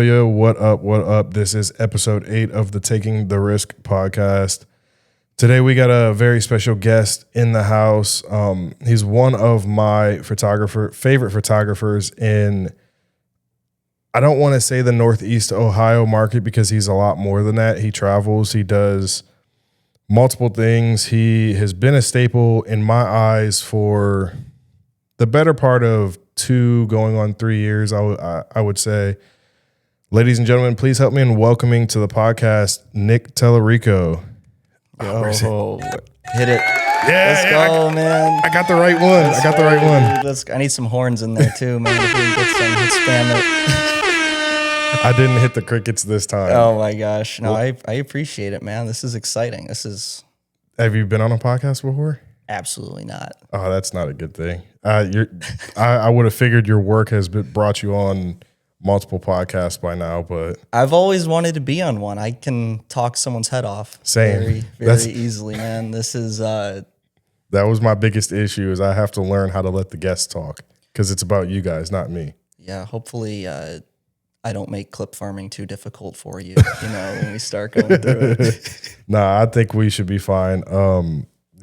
yo, what up, what up? This is episode 8 of the Taking the Risk podcast. Today we got a very special guest in the house. He's one of my favorite photographers in, I don't want to say the Northeast Ohio market because he's a lot more than that. He travels, he does multiple things. He has been a staple in my eyes for the better part of 2 going on 3 years, I would say. Ladies and gentlemen, please help me in welcoming to the podcast, Nick Telerico. Yo, hit it. Yeah, Let's go, man. I got the right one. I need some horns in there too, man. If we can get some, let's spam it. I didn't hit the crickets this time. Oh my gosh. No, I appreciate it, man. This is exciting. Have you been on a podcast before? Absolutely not. Oh, that's not a good thing. I would have figured your work has brought you on multiple podcasts by now, but I've always wanted to be on one. I can talk someone's head off same very easily, man. This is that was my biggest issue is I have to learn how to let the guests talk because it's about you guys, not me. Yeah, hopefully I don't make clip farming too difficult for you, when we start going through it. Nah, I think we should be fine.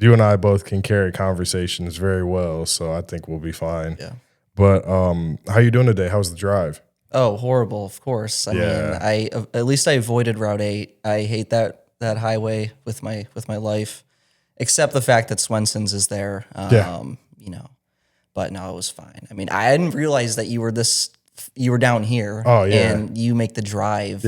You and I both can carry conversations very well, so I think we'll be fine. Yeah. But how you doing today? How's the drive? Oh, horrible, of course. I mean, at least I avoided Route 8. I hate that highway with my life, except the fact that Swenson's is there. But no, it was fine. I mean, I didn't realize that you were down here. Oh, yeah. And you make the drive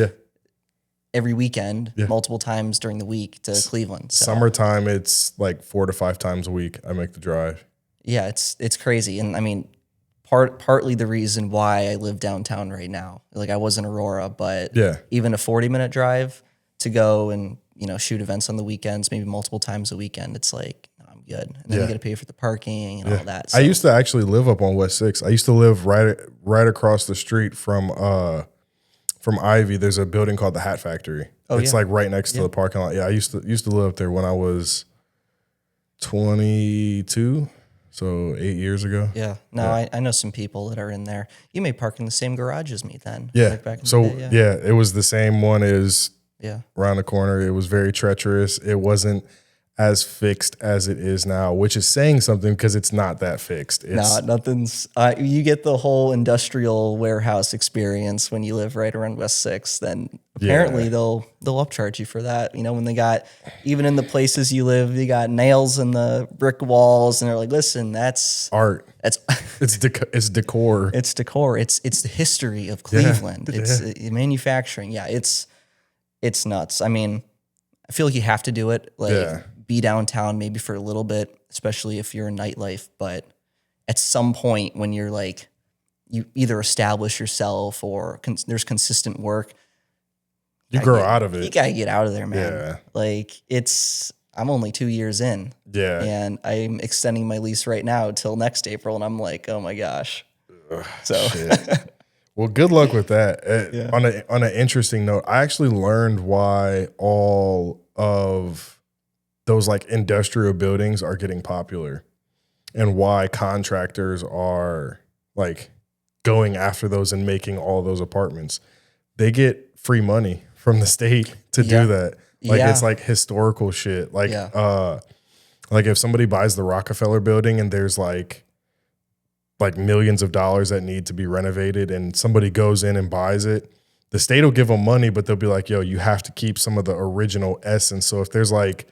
every weekend, multiple times during the week to Cleveland. So. Summertime, it's like 4 to 5 times a week I make the drive. Yeah, it's crazy. And I mean, partly the reason why I live downtown right now. Like I was in Aurora, but even a 40-minute drive to go and, shoot events on the weekends, maybe multiple times a weekend, it's like, no, I'm good. And then you got to pay for the parking and all that. So. I used to actually live up on West 6. I used to live right across the street from Ivy. There's a building called the Hat Factory. It's like right next to the parking lot. Yeah, I used to live up there when I was 22. So 8 years ago. Yeah. No, I know some people that are in there. You may park in the same garage as me then. Yeah. Like back in so the day, it was the same one as around the corner. It was very treacherous. It wasn't as fixed as it is now, which is saying something because it's not that fixed. Nothing's. You get the whole industrial warehouse experience when you live right around West 6. Then apparently they'll upcharge you for that. When they got, even in the places you live, you got nails in the brick walls, and they're like, "Listen, that's art. That's it's decor. It's decor. It's the history of Cleveland. It's manufacturing. Yeah, it's nuts. I mean, I feel like you have to do it. Be downtown maybe for a little bit, especially if you're in nightlife. But at some point when you're like, you either establish yourself or there's consistent work. You grow out of it. You got to get out of there, man. Yeah. Like I'm only 2 years in. Yeah. And I'm extending my lease right now till next April. And I'm like, oh my gosh. Well, good luck with that. On an interesting note, I actually learned why all of those like industrial buildings are getting popular and why contractors are like going after those and making all those apartments. They get free money from the state to do that. Like it's like historical shit. Like if somebody buys the Rockefeller building and there's like millions of dollars that need to be renovated and somebody goes in and buys it, the state will give them money, but they'll be like, yo, you have to keep some of the original essence. So if there's like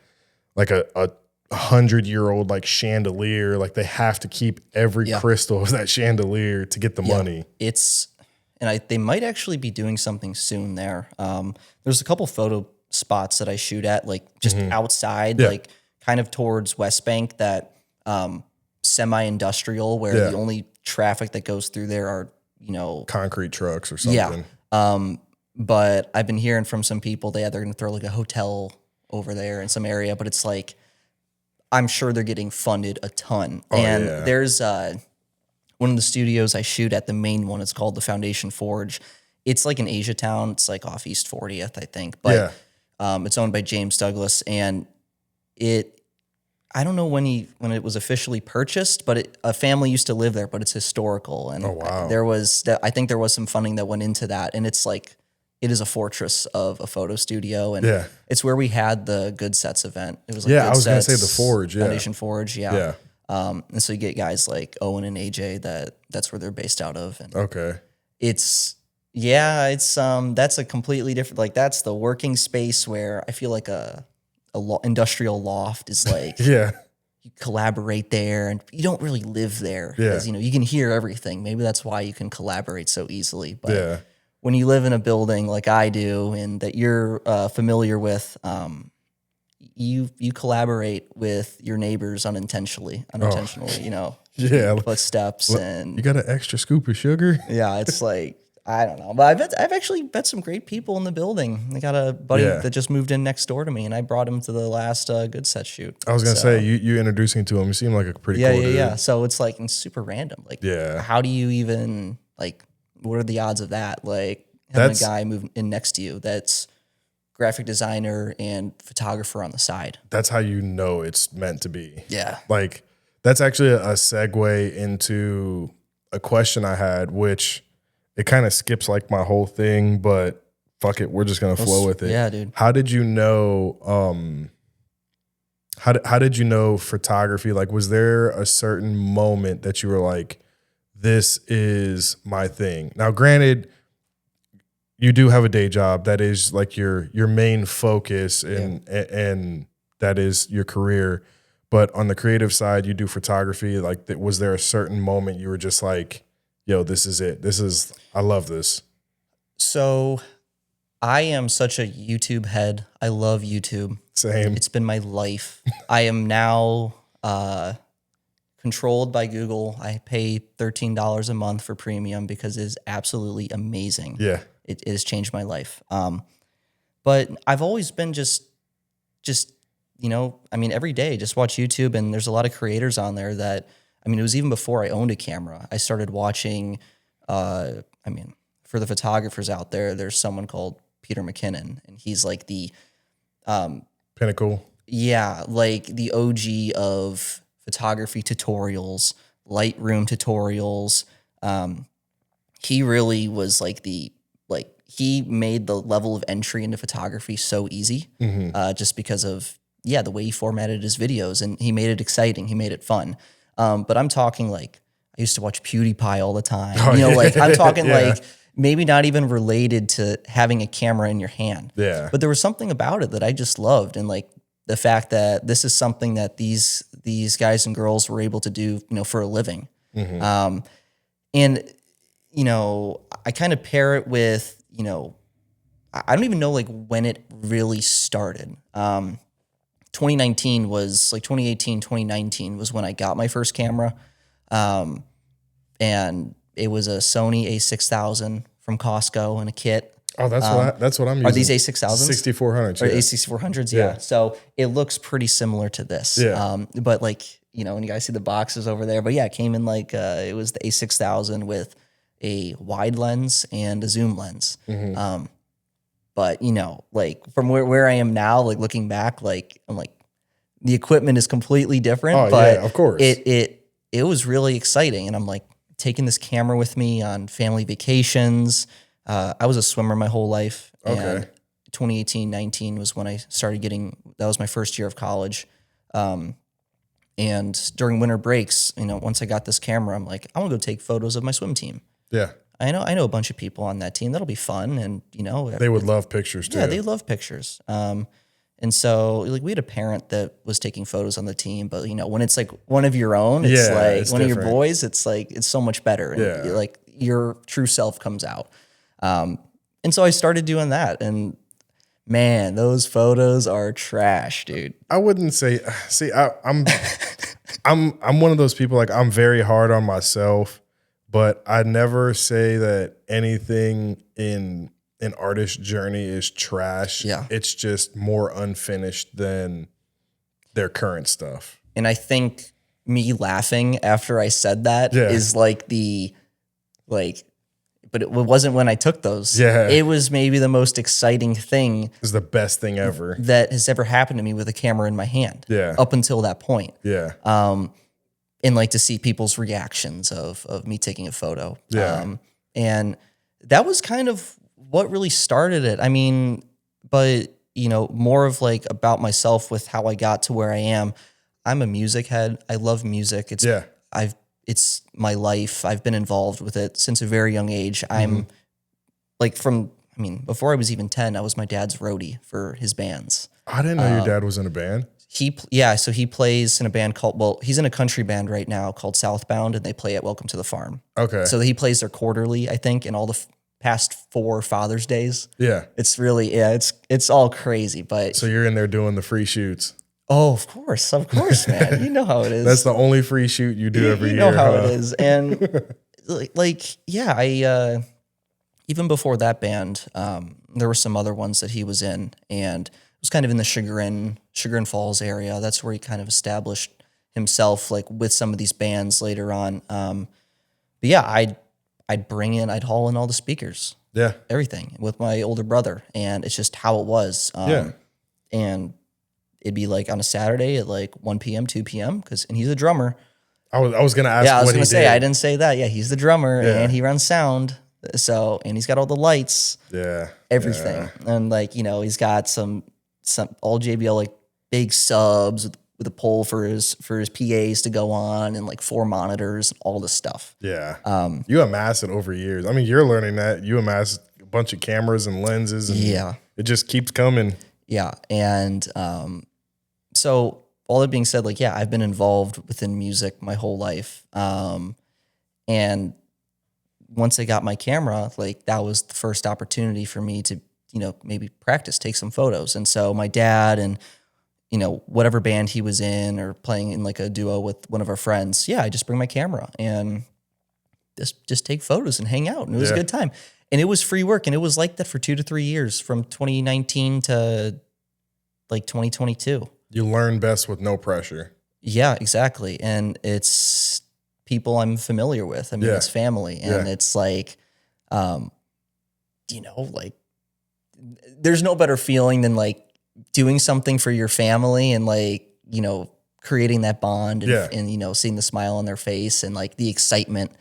a 100-year-old like chandelier, like they have to keep every crystal of that chandelier to get the money. They might actually be doing something soon there. There's a couple photo spots that I shoot at, like just outside, like kind of towards West Bank, that semi-industrial where the only traffic that goes through there are, concrete trucks or something. Yeah. But I've been hearing from some people they're going to throw like a hotel over there in some area, but it's like, I'm sure they're getting funded a ton. There's one of the studios I shoot at, the main one, it's called the Foundation Forge. It's like an Asia town. It's like off East 40th, I think. But it's owned by James Douglas. And I don't know when it was officially purchased, but a family used to live there, but it's historical. And wow. I think there was some funding that went into that. And it's like, it is a fortress of a photo studio. And it's where we had the Good Sets event. It was like I was going to say the Forge. Foundation Forge. Yeah. And so you get guys like Owen and AJ that's where they're based out of. And it's that's a completely different, like that's the working space where I feel like a industrial loft is like, you collaborate there and you don't really live there because, you know, you can hear everything. Maybe that's why you can collaborate so easily. But when you live in a building like I do and that you're familiar with, you collaborate with your neighbors unintentionally, you know, footsteps and you got an extra scoop of sugar. It's like, I don't know, but I've actually met some great people in the building. I got a buddy that just moved in next door to me, and I brought him to the last Good Set shoot. I was gonna say you introducing to him. You seem like a pretty cool dude. Yeah. So it's like it's super random. Like, how do you even like? What are the odds of that? Like having a guy move in next to you that's graphic designer and photographer on the side. That's how you know it's meant to be. Yeah. Like that's actually a segue into a question I had, which. It kind of skips like my whole thing, but fuck it, we're just gonna flow with it. Yeah, dude. How did you know? How did you know photography? Like, was there a certain moment that you were like, "This is my thing"? Now, granted, you do have a day job that is like your main focus, and that is your career. But on the creative side, you do photography. Like, was there a certain moment you were just like? Yo, this is it. I love this. So I am such a YouTube head. I love YouTube. Same. It's been my life. I am now controlled by Google. I pay $13 a month for premium because it is absolutely amazing. Yeah. It has changed my life. But I've always been just, you know, I mean, every day just watch YouTube, and there's a lot of creators on there that, I mean, it was even before I owned a camera. I started watching, I mean, for the photographers out there, there's someone called Peter McKinnon, and he's like the pinnacle. Yeah, like the OG of photography tutorials, Lightroom tutorials. He really was like he made the level of entry into photography so easy, just because of the way he formatted his videos, and he made it exciting. He made it fun. But I'm talking like I used to watch PewDiePie all the time. Like I'm talking like maybe not even related to having a camera in your hand. Yeah. But there was something about it that I just loved, and like the fact that this is something that these guys and girls were able to do, you know, for a living. And you know, I kind of pair it with, you know, I don't even know like when it really started. 2019 was like 2018, 2019 was when I got my first camera. And it was a Sony A6000 from Costco and a kit. Oh, that's what I'm using. Are these A6000s? 6400s. Or A6400s, yeah. So it looks pretty similar to this. Yeah. But like, you know, when you guys see the boxes over there, but yeah, it came in like, it was the A6000 with a wide lens and a zoom lens. But you know, like from where I am now, like looking back, like I'm like the equipment is completely different. Oh, but yeah, of course. It was really exciting, and I'm like taking this camera with me on family vacations. I was a swimmer my whole life. And 2018, 19 was when I started that was my first year of college. And during winter breaks, you know, once I got this camera, I'm like, I want to go take photos of my swim team. Yeah. I know a bunch of people on that team. That'll be fun. And, you know, they would love pictures too. Yeah, they love pictures. And so like we had a parent that was taking photos on the team, but you know, when it's like one of your own, it's like one of your boys, it's like, it's so much better. And like your true self comes out. And so I started doing that, and man, those photos are trash, dude. I wouldn't say, I'm one of those people, like I'm very hard on myself. But I never say that anything in an artist's journey is trash. Yeah. It's just more unfinished than their current stuff. And I think me laughing after I said that is like but it wasn't when I took those. Yeah. It was maybe the most exciting thing. It's the best thing ever that has ever happened to me with a camera in my hand. Yeah. Up until that point. Yeah. And like to see people's reactions of me taking a photo. Yeah. And that was kind of what really started it. I mean, but more of like about myself with how I got to where I am. I'm a music head. I love music. It's my life. I've been involved with it since a very young age. I'm like before I was even 10, I was my dad's roadie for his bands. I didn't know your dad was in a band. So he plays in a band he's in a country band right now called Southbound, and they play at Welcome to the Farm. Okay. So he plays there quarterly, I think, in all the past 4 Father's Days. Yeah. It's really, it's all crazy, but. So you're in there doing the free shoots. Oh, of course, man. You know how it is. That's the only free shoot you do every year. You know how it is. And I even before that band, there were some other ones that he was in, and it was kind of in the Chagrin Falls area. That's where he kind of established himself, like with some of these bands later on. But yeah, I'd haul in all the speakers. Yeah. Everything with my older brother, and it's just how it was. And it'd be like on a Saturday at like 1 p.m., 2 p.m. and he's a drummer. I was going to ask. Yeah, I was going to say, did. I didn't say that. Yeah, he's the drummer and he runs sound. So, and he's got all the lights. Yeah. Everything. Yeah. And like, he's got some all JBL like big subs with a pole for his PAs to go on, and like 4 monitors, all this stuff. Yeah. You amass it over years. I mean, you're learning that. You amass a bunch of cameras and lenses, and it just keeps coming. Yeah. And so all that being said, like, yeah, I've been involved within music my whole life. And once I got my camera, like that was the first opportunity for me to, maybe practice, take some photos. And so my dad and, whatever band he was in or playing in like a duo with one of our friends, I just bring my camera and just take photos and hang out. And it was a good time. And it was free work. And it was like that for 2 to 3 years, from 2019 to like 2022. You learn best with no pressure. Yeah, exactly. And it's people I'm familiar with. I mean, it's family. And it's like, like there's no better feeling than like doing something for your family and like, creating that bond and seeing the smile on their face and like the excitement.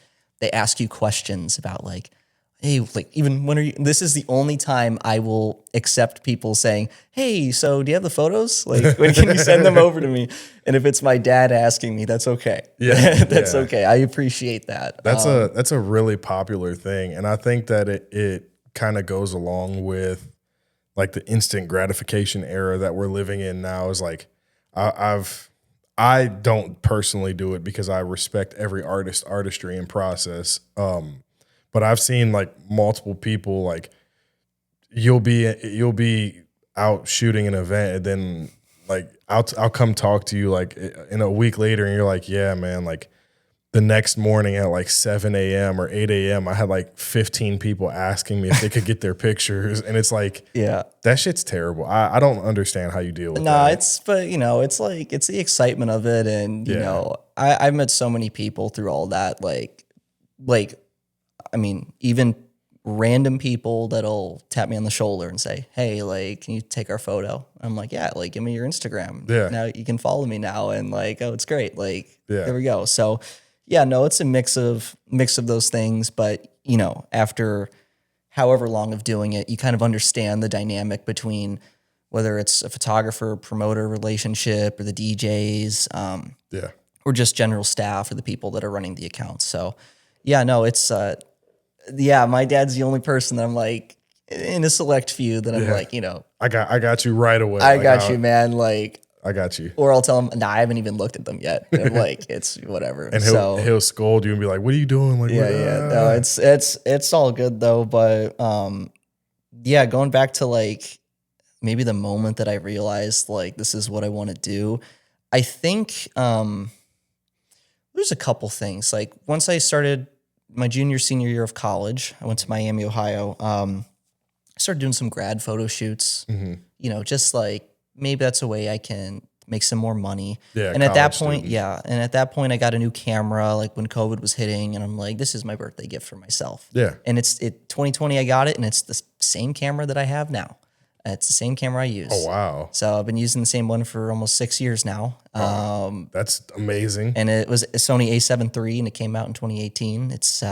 They ask you questions about like, hey, like even when are you, this is the only time I will accept people saying, hey, so do you have the photos? Like when can you send them over to me? And if it's my dad asking me, that's okay. Yeah. That's okay. I appreciate that. That's a really popular thing. And I think that it kind of goes along with like the instant gratification era that we're living in now. Is like, I don't personally do it because I respect every artistry and process. But I've seen like multiple people, like you'll be out shooting an event, and then like I'll come talk to you like in a week later, and you're like, yeah, man, like the next morning at like 7 a.m. or 8 a.m. I had like 15 people asking me if they could get their pictures, and it's like, that shit's terrible. I don't understand how you deal with that. It's like it's the excitement of it, and I've met so many people through all that, like. I mean, even random people that'll tap me on the shoulder and say, hey, like, can you take our photo? I'm like, yeah, like, give me your Instagram. Yeah. Now you can follow me now. And like, oh, it's great. Like, there we go. So yeah, no, it's a mix of those things. But, after however long of doing it, you kind of understand the dynamic between whether it's a photographer, promoter relationship, or the DJs, or just general staff or the people that are running the accounts. So yeah, no, it's, my dad's the only person that I'm like in a select few that I'm like, I got you right away. I got you, man. Like, I got you. Or I'll tell him, nah, I haven't even looked at them yet. I'm like, it's whatever. And he'll scold you and be like, what are you doing? Like, no, it's all good though. But, going back to like maybe the moment that I realized like, this is what I want to do. I think, there's a couple things. Like once I started my senior year of college, I went to Miami, Ohio. I started doing some grad photo shoots, just like maybe that's a way I can make some more money. Yeah, and at that college point, student. and at that point, I got a new camera, like when COVID was hitting, and I'm like, this is my birthday gift for myself. Yeah. And it's 2020, I got it, and it's the same camera that I have now. It's the same camera I use. Oh, wow. So I've been using the same one for almost 6 years now. That's amazing. And it was a Sony A7 III, and it came out in 2018. It's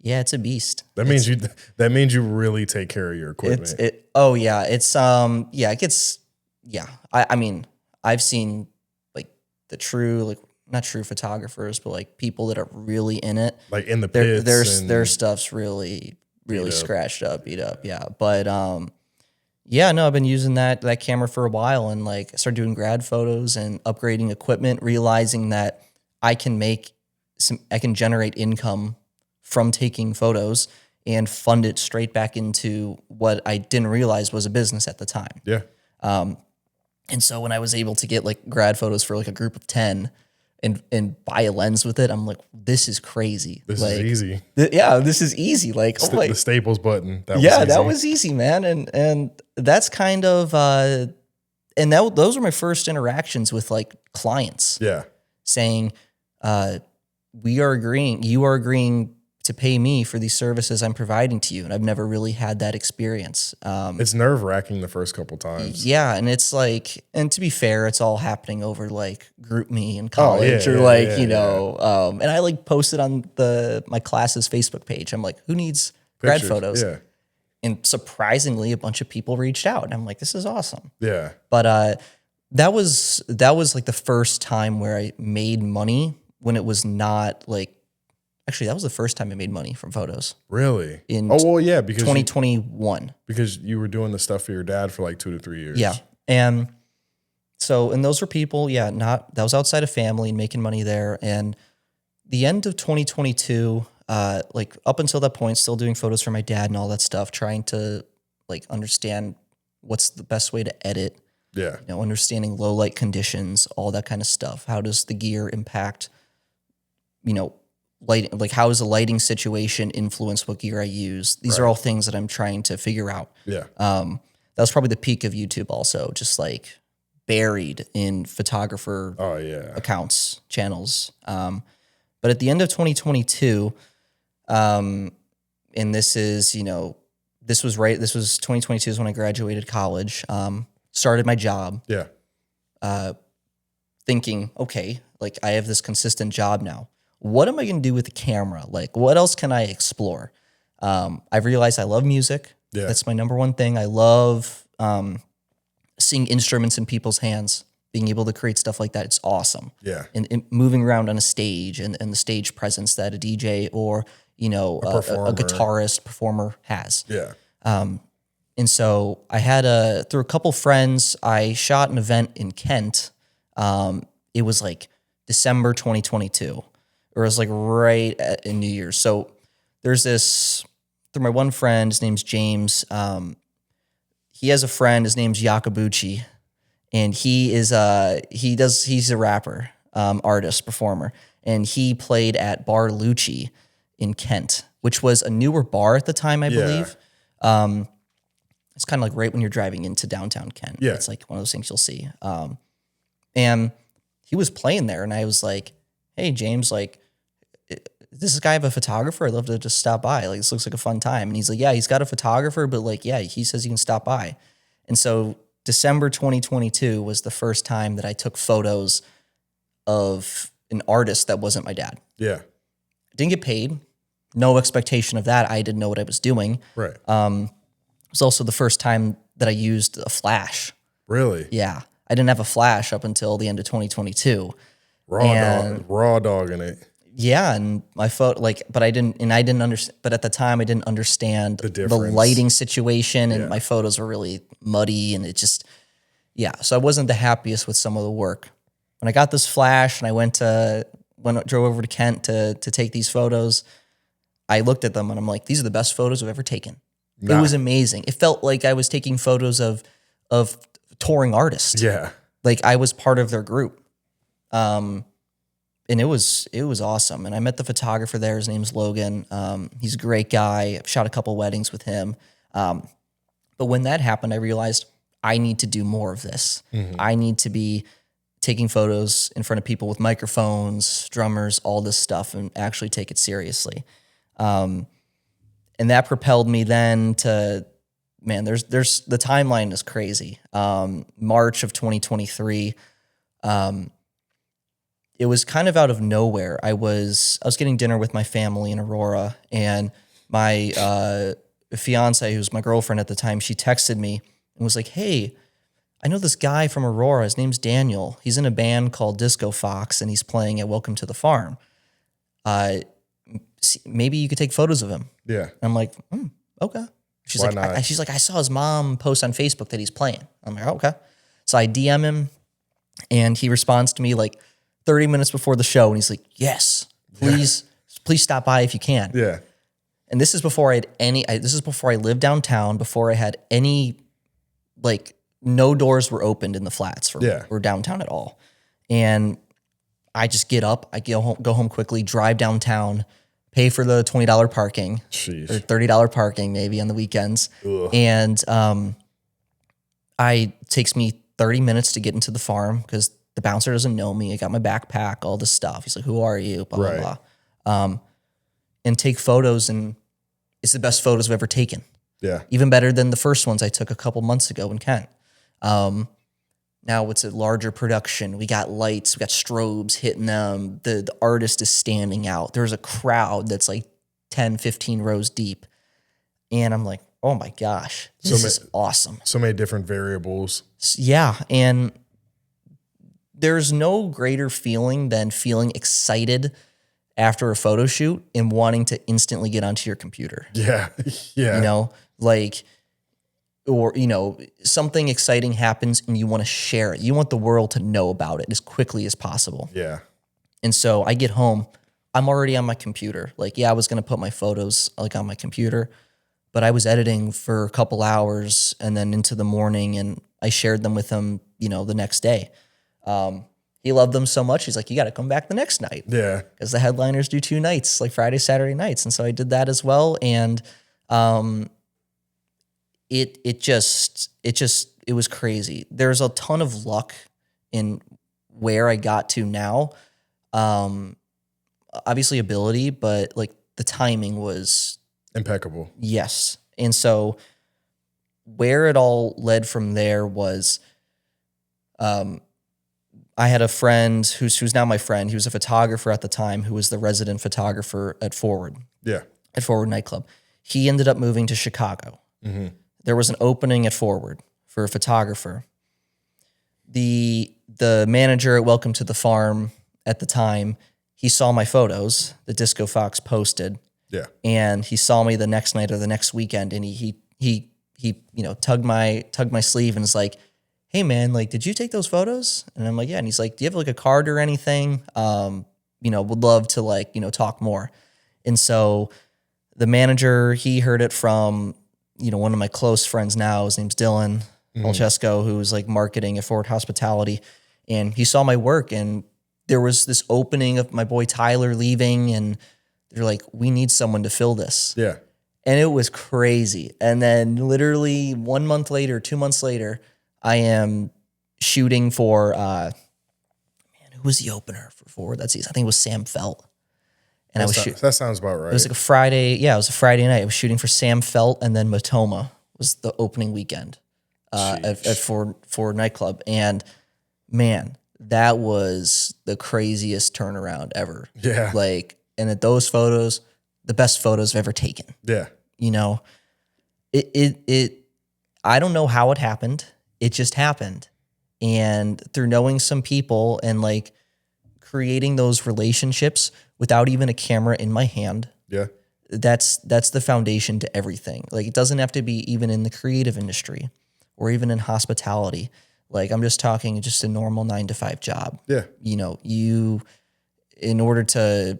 it's a beast. That means you really take care of your equipment. I mean, I've seen like the true, like not true photographers, but like people that are really in it. Like in the pits. Their stuff's really scratched up, beat up. Yeah. But no, I've been using that camera for a while, and like I started doing grad photos and upgrading equipment, realizing that I can generate income from taking photos and fund it straight back into what I didn't realize was a business at the time. Yeah. And so when I was able to get like grad photos for like a group of 10 and buy a lens with it, I'm like, this is crazy. This is easy. This is easy. Like, the Staples button. That was easy, man. And that's kind of, those were my first interactions with like clients. Yeah. Saying, you are agreeing to pay me for these services I'm providing to you. And I've never really had that experience. It's nerve-wracking the first couple times. Yeah, and it's like, and to be fair, it's all happening over like GroupMe in college and I like posted on my class's Facebook page. I'm like, who needs grad photos? Yeah. And surprisingly, a bunch of people reached out. And I'm like, this is awesome. Yeah. But that was like the first time where I made money when it was not like, actually, that was the first time I made money from photos. Really? Because 2021. Because you were doing the stuff for your dad for like 2 to 3 years. Yeah. And those were people, that was outside of family and making money there. And the end of 2022, like up until that point, still doing photos for my dad and all that stuff, trying to like understand what's the best way to edit. Yeah. Understanding low light conditions, all that kind of stuff. How does the gear impact, lighting, like how does the lighting situation influence what gear I use? These are all things that I'm trying to figure out. Yeah. That was probably the peak of YouTube also, just like buried in photographer accounts, channels. But at the end of 2022, and this is, this was 2022 is when I graduated college, started my job. Yeah. Thinking, okay, like I have this consistent job now. What am I going to do with the camera? Like, what else can I explore? I've realized I love music. Yeah. That's my number one thing. I love seeing instruments in people's hands, being able to create stuff like that. It's awesome. Yeah. And moving around on a stage and the stage presence that a DJ or, a guitarist performer has. Yeah. And so I had through a couple friends, I shot an event in Kent. It was like December 2022. Or it was like in New Year's. So there's this, through my one friend, his name's James. He has a friend, his name's Yakabuchi. And he's a rapper, artist, performer. And he played at Bar Lucci in Kent, which was a newer bar at the time, I believe. It's kind of like right when you're driving into downtown Kent. Yeah. It's like one of those things you'll see. And he was playing there, and I was like, hey, James, like, does this guy have a photographer? I'd love to just stop by. Like, this looks like a fun time. And he's like, yeah, he's got a photographer, but like, yeah, he says you can stop by. And so December 2022 was the first time that I took photos of an artist that wasn't my dad. Yeah. Didn't get paid. No expectation of that. I didn't know what I was doing. Right. It was also the first time that I used a flash. Really? Yeah. I didn't have a flash up until the end of 2022. Raw dogging it. Yeah, and I felt like, but at the time I didn't understand the lighting situation, and my photos were really muddy, and it just, so I wasn't the happiest with some of the work. When I got this flash and I drove over to Kent to take these photos, I looked at them and I'm like, these are the best photos I've ever taken. It was amazing. It felt like I was taking photos of touring artists. Yeah. Like I was part of their group. And it was awesome. And I met the photographer there. His name's Logan. He's a great guy. I've shot a couple weddings with him. But when that happened, I realized I need to do more of this. Mm-hmm. I need to be taking photos in front of people with microphones, drummers, all this stuff, and actually take it seriously. And that propelled me then to, man, there's the timeline is crazy. March of 2023, it was kind of out of nowhere. I was getting dinner with my family in Aurora, and my fiance, who's my girlfriend at the time, she texted me and was like, "Hey, I know this guy from Aurora. His name's Daniel. He's in a band called Disco Fox, and he's playing at Welcome to the Farm. Maybe you could take photos of him." Yeah. And I'm like, okay. She's Why like, not? she's like, I saw his mom post on Facebook that he's playing. I'm like, okay. So I DM him, and he responds to me like 30 minutes before the show, and he's like, "Yes, please stop by if you can." Yeah. And this is before I had this is before I lived downtown, before I had any, like, no doors were opened in the flats for me or downtown at all. And I just get up, I go home quickly, drive downtown, pay for the $20 parking or $30 parking maybe on the weekends. Ugh. And it takes me 30 minutes to get into the farm because the bouncer doesn't know me. I got my backpack, all this stuff. He's like, "Who are you?" Blah, blah, blah. And take photos, and it's the best photos I've ever taken. Yeah. Even better than the first ones I took a couple months ago in Kent. Now it's a larger production. We got lights, we got strobes hitting them. The artist is standing out. There's a crowd that's like 10, 15 rows deep. And I'm like, oh my gosh, this is awesome. So many different variables. Yeah. And there's no greater feeling than feeling excited after a photo shoot and wanting to instantly get onto your computer. Yeah. Yeah. You know, like, or, you know, something exciting happens and you want to share it. You want the world to know about it as quickly as possible. Yeah. And so I get home, I'm already on my computer. Like, yeah, I was going to put my photos like on my computer, but I was editing for a couple hours and then into the morning, and I shared them with him, you know, the next day. He loved them so much. He's like, "You got to come back the next night." Yeah. Because the headliners do 2 nights, like Friday, Saturday nights. And so I did that as well. And, it was crazy. There's a ton of luck in where I got to now. Obviously ability, but like the timing was impeccable. Yes. And so where it all led from there was, I had a friend who's now my friend. He was a photographer at the time, who was the resident photographer at Forward. Yeah. At Forward nightclub. He ended up moving to Chicago. Mm-hmm. There was an opening at Forward for a photographer. The manager at Welcome to the Farm at the time, he saw my photos that Disco Fox posted. Yeah. And he saw me the next night or the next weekend, and he you know, tugged my sleeve and was like, "Hey man, like, did you take those photos?" And I'm like, "Yeah." And he's like, "Do you have like a card or anything? You know, would love to, like, you know, talk more." And so the manager, he heard it from, you know, one of my close friends now. His name's Dylan Francesco, who's like marketing at Forward Hospitality. And he saw my work, and there was this opening of my boy Tyler leaving, and they're like, "We need someone to fill this." Yeah. And it was crazy. And then literally 1 month later, 2 months later, I am shooting for, who was the opener for Forward that season? I think it was Sam Felt. And that sounds about right. It was like a Friday. Yeah, it was a Friday night. I was shooting for Sam Felt, and then Matoma was the opening weekend at Forward nightclub. And man, that was the craziest turnaround ever. Yeah. Like, and at those photos, the best photos I've ever taken. Yeah. You know, I don't know how it happened. It just happened. And through knowing some people and like creating those relationships without even a camera in my hand. Yeah. That's the foundation to everything. Like, it doesn't have to be even in the creative industry or even in hospitality. Like, I'm just talking just a normal 9-to-5 job. Yeah. You know, in order to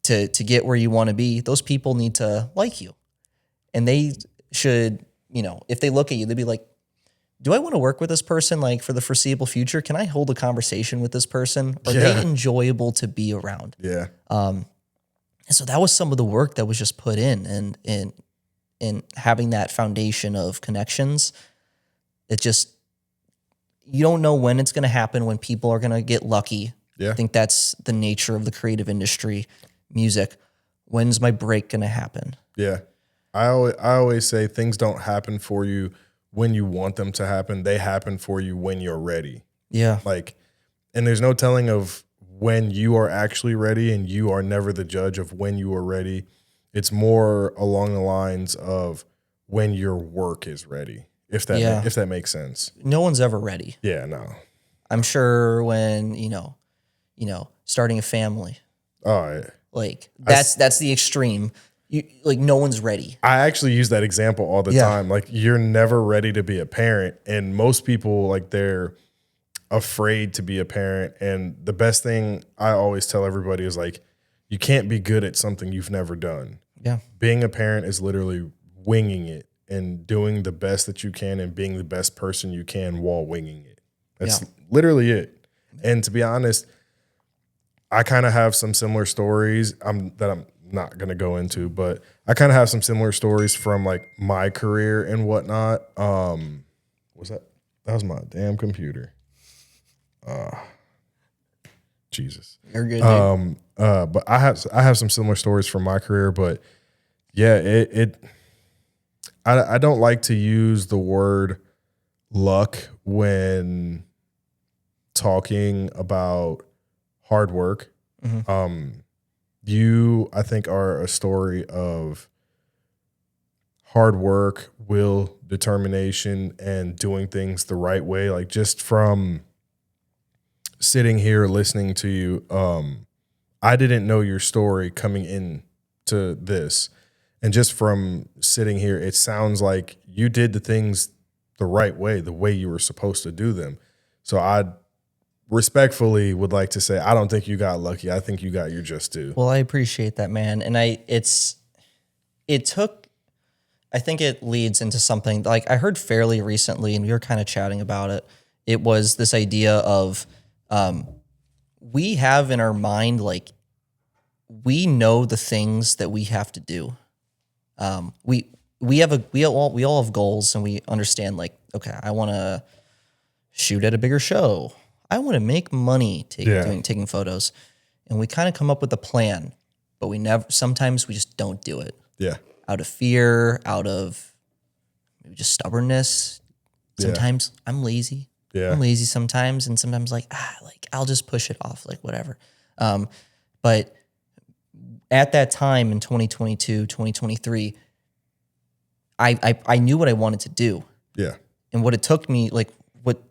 get where you want to be, those people need to like you. And they should, you know, if they look at you, they'd be like, "Do I want to work with this person like for the foreseeable future? Can I hold a conversation with this person? Are they enjoyable to be around?" Yeah. And so that was some of the work that was just put in, and having that foundation of connections. It just, you don't know when it's going to happen, when people are going to get lucky. Yeah. I think that's the nature of the creative industry, music. When's my break going to happen? Yeah. I always say things don't happen for you when you want them to happen. They happen for you when you're ready. Yeah. Like, and there's no telling of when you are actually ready, and you are never the judge of when you are ready. It's more along the lines of when your work is ready, if that makes sense. No one's ever ready. Yeah, no. I'm sure when, starting a family, All right. like that's the extreme. Like no one's ready. I actually use that example all the time. Like you're never ready to be a parent, and most people, like, they're afraid to be a parent. And the best thing I always tell everybody is, like, you can't be good at something you've never done. Yeah. Being a parent is literally winging it and doing the best that you can and being the best person you can while winging it. That's literally it. And to be honest, I kind of have some similar stories that I'm not going to go into, but I kind of have some similar stories from, like, my career and whatnot. Was that was my damn computer. Jesus. You're good, dude. But I have some similar stories from my career, but yeah, I don't like to use the word luck when talking about hard work. You, I think, are a story of hard work, will, determination, and doing things the right way. Like, just from sitting here listening to you, I didn't know your story coming in to this. And just from sitting here, it sounds like you did the things the right way, the way you were supposed to do them. So I respectfully would like to say, I don't think you got lucky. I think you got your just due. Well, I appreciate that, man. And I think it leads into something like I heard fairly recently, and we were kind of chatting about it. It was this idea of we have in our mind, like, we know the things that we have to do. We all have goals, and we understand, like, okay, I want to shoot at a bigger show. I want to make money taking photos, and we kind of come up with a plan, but sometimes we just don't do it. Yeah. Out of fear, out of maybe just stubbornness. Sometimes I'm lazy. Yeah. I'm lazy sometimes, and sometimes like I'll just push it off, like whatever. But at that time in 2022, 2023, I knew what I wanted to do. Yeah. And what it took me, like what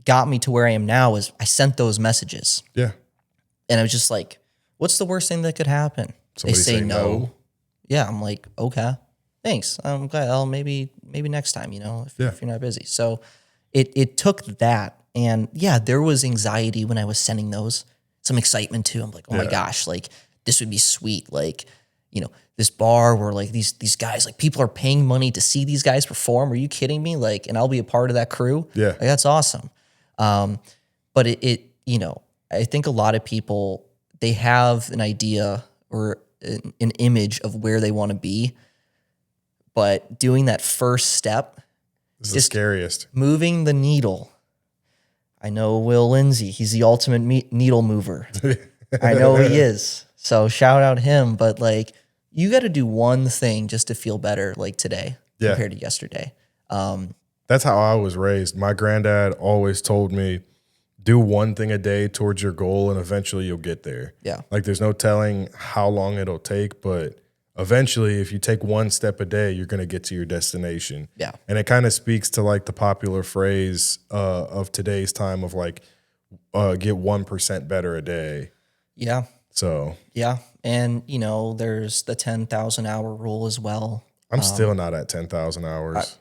got me to where I am now, is I sent those messages. Yeah. And I was just like, what's the worst thing that could happen? Somebody they say no. Yeah, I'm like, okay, thanks. I'm glad. Maybe next time, if you're not busy. So it took that, and yeah, there was anxiety when I was sending those. Some excitement too. I'm like, oh my gosh, like this would be sweet. Like, this bar where like these guys, like people are paying money to see these guys perform. Are you kidding me? Like, and I'll be a part of that crew. Yeah, like, that's awesome. But I think a lot of people, they have an idea or an image of where they want to be, but doing that first step is the scariest. Moving the needle. I know Will Lindsay, he's the ultimate needle mover. I know he is. So shout out him, but like you got to do one thing just to feel better, like today compared to yesterday. That's how I was raised. My granddad always told me, do one thing a day towards your goal, and eventually you'll get there. Yeah. Like there's no telling how long it'll take, but eventually if you take one step a day, you're going to get to your destination. Yeah. And it kind of speaks to like the popular phrase of today's time of like, get 1% better a day. Yeah. So. Yeah. And, there's the 10,000 hour rule as well. I'm still not at 10,000 hours.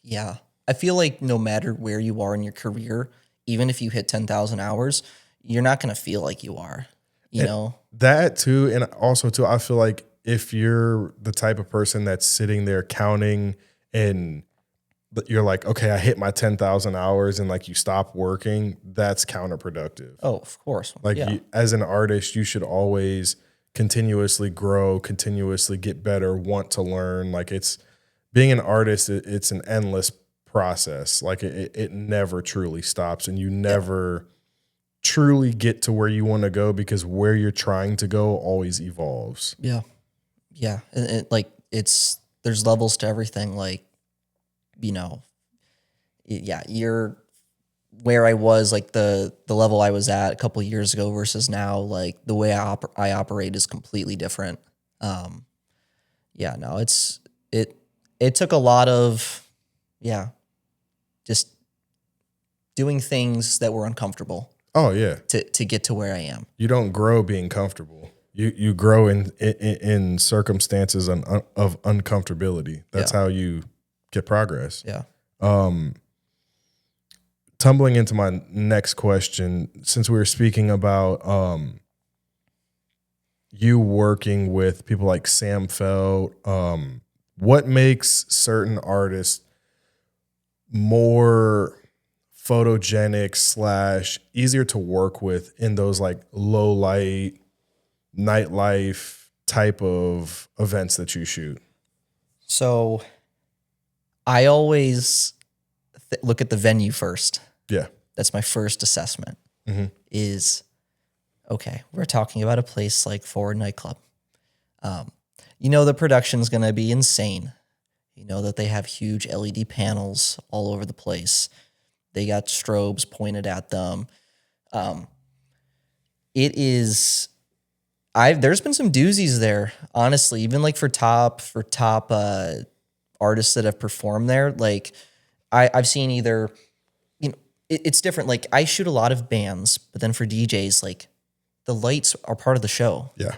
Yeah. I feel like no matter where you are in your career, even if you hit 10,000 hours, you're not going to feel like you are, you know? That too. And also too, I feel like if you're the type of person that's sitting there counting and you're like, okay, I hit my 10,000 hours and like you stop working, that's counterproductive. Oh, of course. Like as an artist, you should always continuously grow, continuously get better, want to learn. Like being an artist, it's an endless process. Like it never truly stops, and you never truly get to where you want to go, because where you're trying to go always evolves. Yeah. Yeah. And like there's levels to everything. Like, you're where I was, like the level I was at a couple of years ago versus now, like the way I operate is completely different. No, it took a lot of, just doing things that were uncomfortable. Oh yeah. To get to where I am. You don't grow being comfortable. You grow in circumstances of uncomfortability. That's how you get progress. Yeah. Tumbling into my next question, since we were speaking about you working with people like Sam Feld, what makes certain artists more photogenic / easier to work with in those like low light, nightlife type of events that you shoot? So I always look at the venue first. Yeah. That's my first assessment. Mm-hmm. Is, okay, we're talking about a place like Forward Nightclub. The production's going to be insane. You know that they have huge LED panels all over the place. They got strobes pointed at them. There's been some doozies there, honestly, even like for top artists that have performed there. Like I've seen either, it's different. Like I shoot a lot of bands, but then for DJs, like the lights are part of the show. Yeah.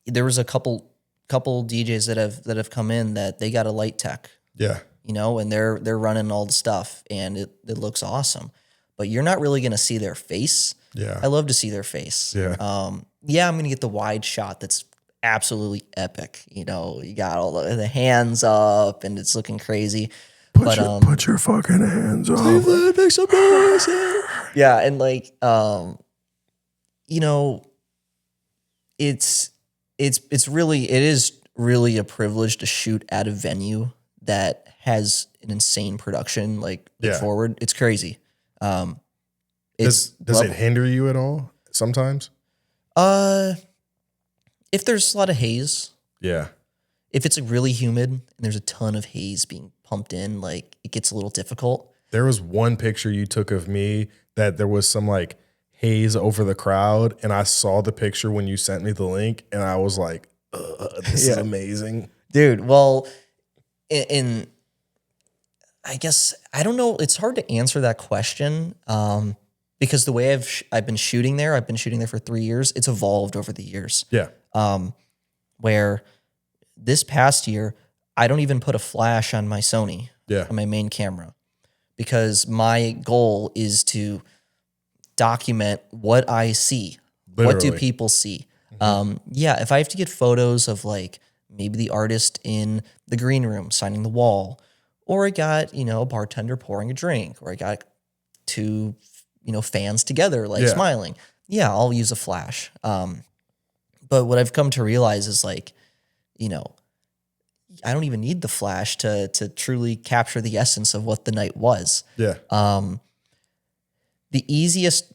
There was a couple DJs that have come in that they got a light tech. Yeah. And they're running all the stuff, and it looks awesome. But you're not really going to see their face. Yeah. I love to see their face. Yeah. I'm going to get the wide shot that's absolutely epic. You got all the hands up, and it's looking crazy. Put your fucking hands up. Make some noise. Yeah, and like, it is really a privilege to shoot at a venue that has an insane production like Forward. It's crazy. Does it hinder you at all sometimes? If there's a lot of haze. Yeah. If it's really humid and there's a ton of haze being pumped in, like it gets a little difficult. There was one picture you took of me that there was some like haze over the crowd, and I saw the picture when you sent me the link, and I was like, this is amazing. Dude, well, I guess, I don't know. It's hard to answer that question because the way I've been shooting there for 3 years. It's evolved over the years. Yeah. Where this past year, I don't even put a flash on my Sony, on my main camera, because my goal is to document what I see. Literally. What do people see? Mm-hmm. If I have to get photos of like maybe the artist in the green room signing the wall, or I got, a bartender pouring a drink, or I got two, fans together, like smiling. Yeah, I'll use a flash. But what I've come to realize is like, I don't even need the flash to truly capture the essence of what the night was. Yeah. The easiest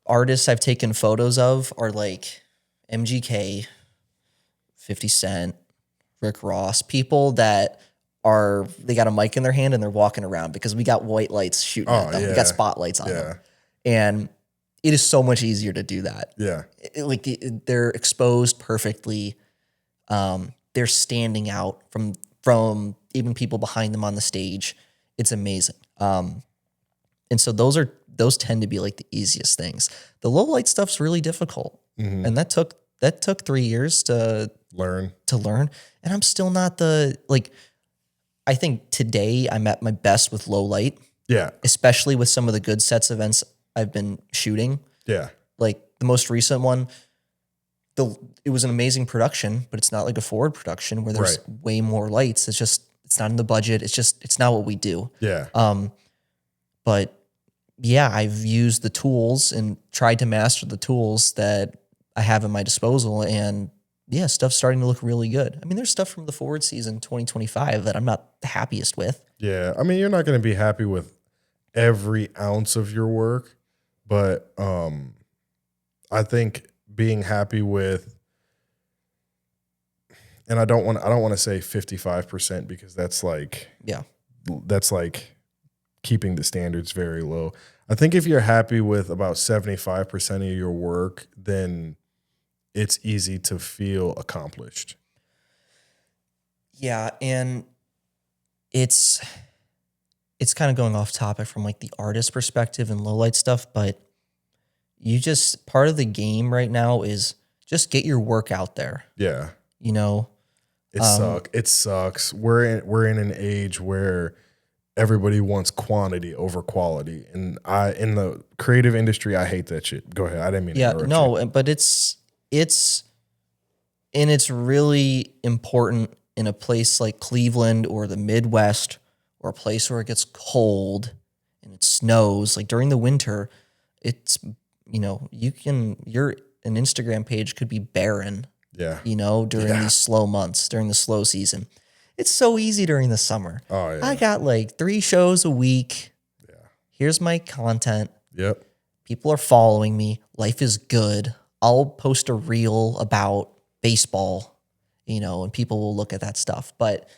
artists I've taken photos of are like MGK, 50 Cent, Rick Ross, people that they got a mic in their hand and they're walking around because we got white lights shooting at them. Yeah. We got spotlights on them. And it is so much easier to do that. Yeah. They're exposed perfectly. They're standing out from even people behind them on the stage. It's amazing. And so those tend to be like the easiest things. The low light stuff's really difficult. Mm-hmm. And that took 3 years to learn. And I'm still not I think today I'm at my best with low light. Yeah. Especially with some of the good sets events I've been shooting. Yeah. Like the most recent one, it was an amazing production, but it's not like a Forward production where there's way more lights. It's not in the budget. It's not what we do. Yeah. But yeah, I've used the tools and tried to master the tools that I have at my disposal, and stuff's starting to look really good. I mean, there's stuff from the forward season 2025 that I'm not the happiest with. Yeah. I mean, you're not going to be happy with every ounce of your work, but I think being happy with, and I don't want to say 55% because that's like keeping the standards very low. I think if you're happy with about 75% of your work, then it's easy to feel accomplished. Yeah, and it's kind of going off topic from like the artist perspective and low light stuff, but part of the game right now is just get your work out there. Yeah. You know, it sucks. We're in an age where everybody wants quantity over quality, and in the creative industry, I hate that shit. Go ahead. I didn't mean to interrupt you. But it's really important in a place like Cleveland or the Midwest or a place where it gets cold and it snows. Like during the winter, it's, an Instagram page could be barren. Yeah. During these slow months, during the slow season. It's so easy during the summer. Oh, yeah. I got like 3 shows a week. Yeah. Here's my content. Yep. People are following me. Life is good. I'll post a reel about baseball, and people will look at that stuff. But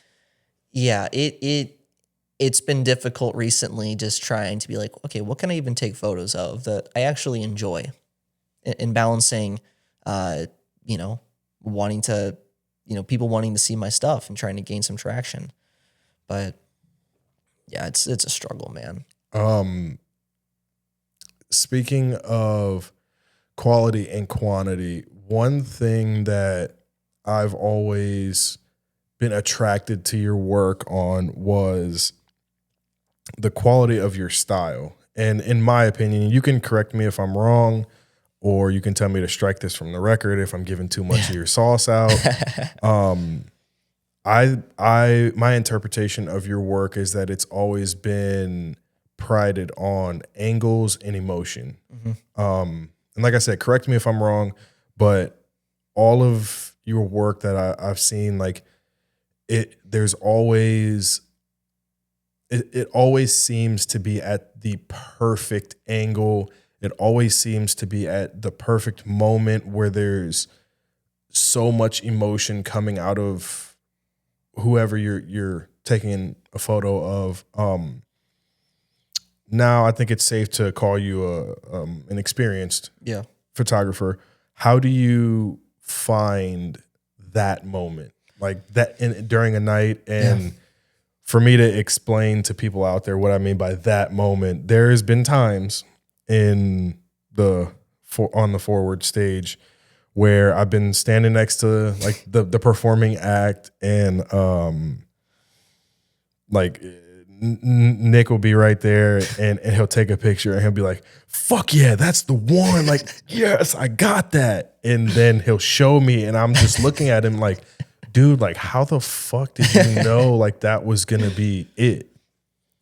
yeah, it's been difficult recently just trying to be like, okay, what can I even take photos of that I actually enjoy? And balancing, wanting to, people wanting to see my stuff and trying to gain some traction. But yeah, it's a struggle, man. Speaking of quality and quantity, one thing that I've always been attracted to your work on was the quality of your style. And in my opinion, you can correct me if I'm wrong, or you can tell me to strike this from the record if I'm giving too much of your sauce out. My interpretation of your work is that it's always been prided on angles and emotion. Mm-hmm. And like I said, correct me if I'm wrong, but all of your work that I've seen, like it always seems to be at the perfect angle. It always seems to be at the perfect moment where there's so much emotion coming out of whoever you're taking a photo of. Now I think it's safe to call you an experienced photographer. How do you find that moment, like that during a night? And for me to explain to people out there what I mean by that moment, there has been times on the forward stage where I've been standing next to like the performing act, and Nick will be right there, and he'll take a picture and he'll be like, fuck yeah, that's the one. Like, yes, I got that. And then he'll show me, and I'm just looking at him like, dude, like, how the fuck did you know like that was gonna be it?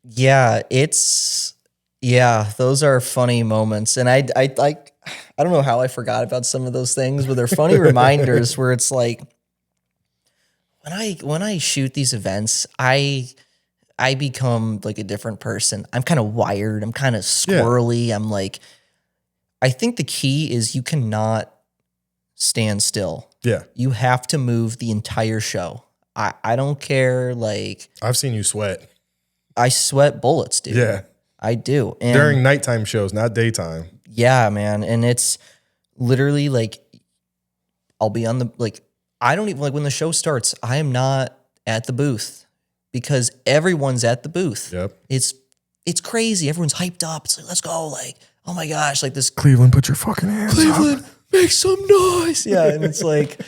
Yeah, those are funny moments. And I don't know how I forgot about some of those things, but they're funny reminders where it's like when I shoot these events, I become like a different person. I'm kind of wired. I'm kind of squirrely. Yeah. I'm like, I think the key is you cannot stand still. Yeah. You have to move the entire show. I don't care. Like, I've seen you sweat. I sweat bullets, dude. Yeah. I do. And during nighttime shows, not daytime. Yeah, man. And it's literally like, I'll be on the, like, I don't even, like when the show starts, I am not at the booth because everyone's at the booth. Yep. It's crazy. Everyone's hyped up. It's like, let's go. Like, oh my gosh, like this. Cleveland, put your fucking hands Cleveland, up. Make some noise. Yeah. And it's like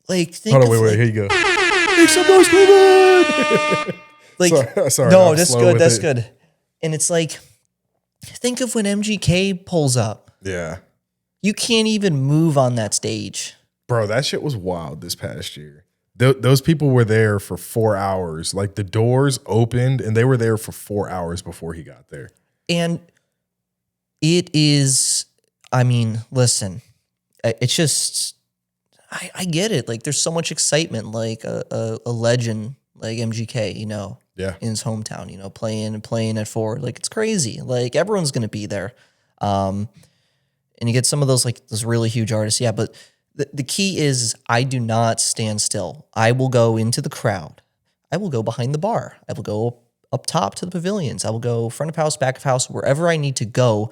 think hold on, wait, here you go. Make some noise, Cleveland. Like, sorry, no, that's good. That's good. And it's like, think of when MGK pulls up. Yeah. You can't even move on that stage. Bro, that shit was wild this past year. Those people were there for 4 hours. Like the doors opened and they were there for 4 hours before he got there. And it is, I mean, listen, it's just, I get it. Like there's so much excitement, like a legend like MGK, you know, Yeah. in his hometown, you know, playing at Ford. Like it's crazy. Like everyone's gonna be there. And you get some of those like those really huge artists. Yeah, but the key is I do not stand still. I will go into the crowd. I will go behind the bar. I will go up top to the pavilions. I will go front of house, back of house, wherever I need to go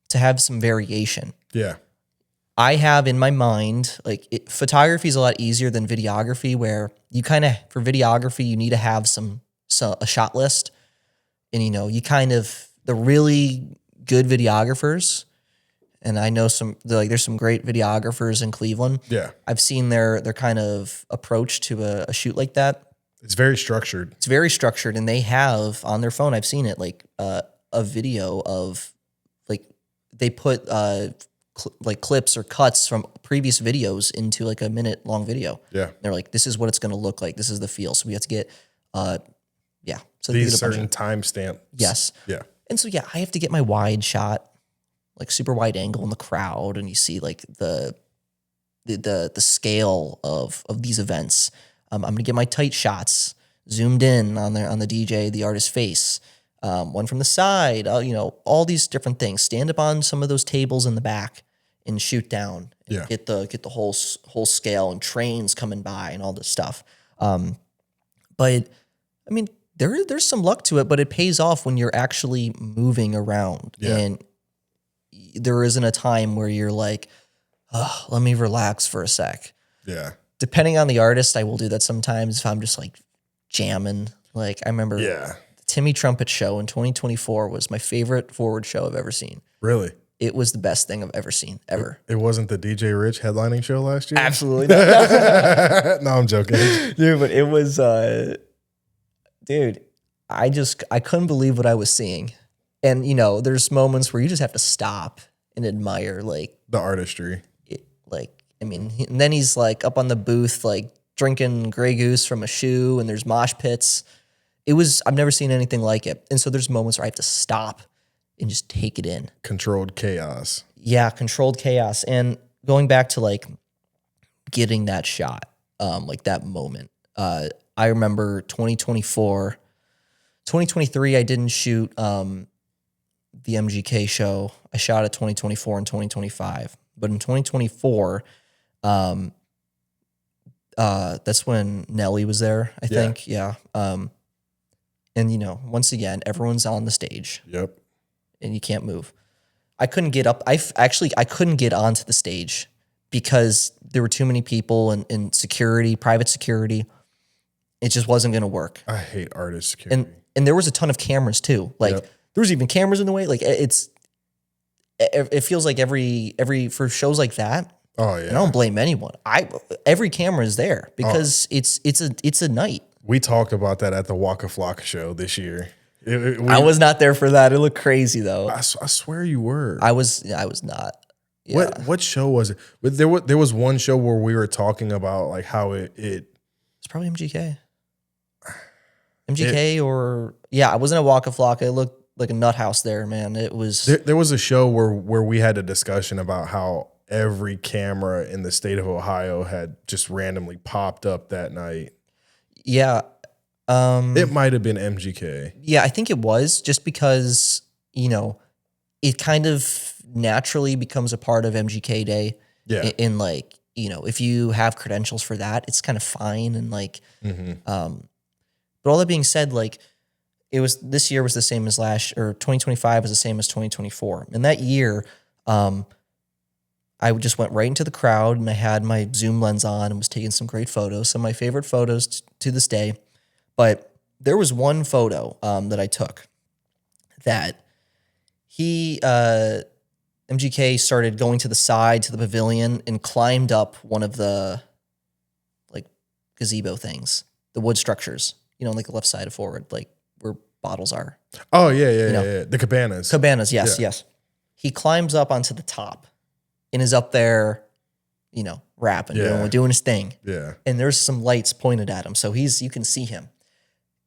to have some variation. Yeah. I have in my mind, like photography is a lot easier than videography, where you kind of, for videography, you need to have a shot list. And, you know, you kind of, the really good videographers, and I know there's some great videographers in Cleveland. Yeah. I've seen their kind of approach to a shoot like that. It's very structured. It's very structured, and they have on their phone, I've seen it, like a video of, like, they put like clips or cuts from previous videos into like a minute long video. Yeah. They're like, this is what it's going to look like. This is the feel. So we have to get, yeah. So these certain timestamps. Yes. Yeah. And so, yeah, I have to get my wide shot, like super wide angle in the crowd. And you see like the scale of these events. I'm going to get my tight shots zoomed in on the DJ, the artist's face. One from the side, you know, all these different things. Stand up on some of those tables in the back and shoot down. And Yeah. get the whole scale and trains coming by and all this stuff. But I mean, there's some luck to it, but it pays off when you're actually moving around. Yeah. And there isn't a time where you're like, oh, let me relax for a sec. Yeah. Depending on the artist, I will do that sometimes if I'm just like jamming. Like I remember the Timmy Trumpet show in 2024 was my favorite Forward show I've ever seen. Really? It was the best thing I've ever seen, ever. It wasn't the DJ Rich headlining show last year? Absolutely not. No, I'm joking. Dude, but it was, dude, I couldn't believe what I was seeing. And, you know, there's moments where you just have to stop and admire, like, the artistry. I mean, and then he's like up on the booth, like drinking Grey Goose from a shoe, and there's mosh pits. I've never seen anything like it. And so there's moments where I have to stop and just take it in. Controlled chaos. Yeah, controlled chaos. And going back to like getting that shot, like that moment. I remember 2024, 2023, I didn't shoot the MGK show. I shot it 2024 and 2025. But in 2024, that's when Nelly was there, I think. Yeah. And, you know, once again, everyone's on the stage. Yep. And you can't move. I couldn't get up. I couldn't get onto the stage because there were too many people and security, private security. It just wasn't going to work. I hate artist security. And there was a ton of cameras too. Like there was even cameras in the way. Like it feels like every for shows like that. Oh yeah. I don't blame anyone. Every camera is there because it's a night. We talked about that at the Waka Flocka show this year. I was not there for that. It looked crazy though. I swear you were. I was not. Yeah. What show was it? But there was one show where we were talking about like how it's probably MGK. I wasn't at Waka Flocka. It looked like a nut house there, man. It was. There was a show where we had a discussion about how every camera in the state of Ohio had just randomly popped up that night. Yeah. It might have been MGK. Yeah, I think it was just because, you know, it kind of naturally becomes a part of MGK Day. Yeah. In like, you know, if you have credentials for that, it's kind of fine. And like, but all that being said, like this year was the same as or 2025 was the same as 2024. And that year, I just went right into the crowd and I had my zoom lens on and was taking some great photos. Some of my favorite photos to this day. But there was one photo that I took that MGK started going to the side to the pavilion and climbed up one of the like gazebo things, the wood structures, you know, like the left side of Forward, like where bottles are. Oh, yeah. The cabanas. Cabanas, yes. He climbs up onto the top and is up there, you know, rapping, doing his thing. Yeah. And there's some lights pointed at him. So you can see him.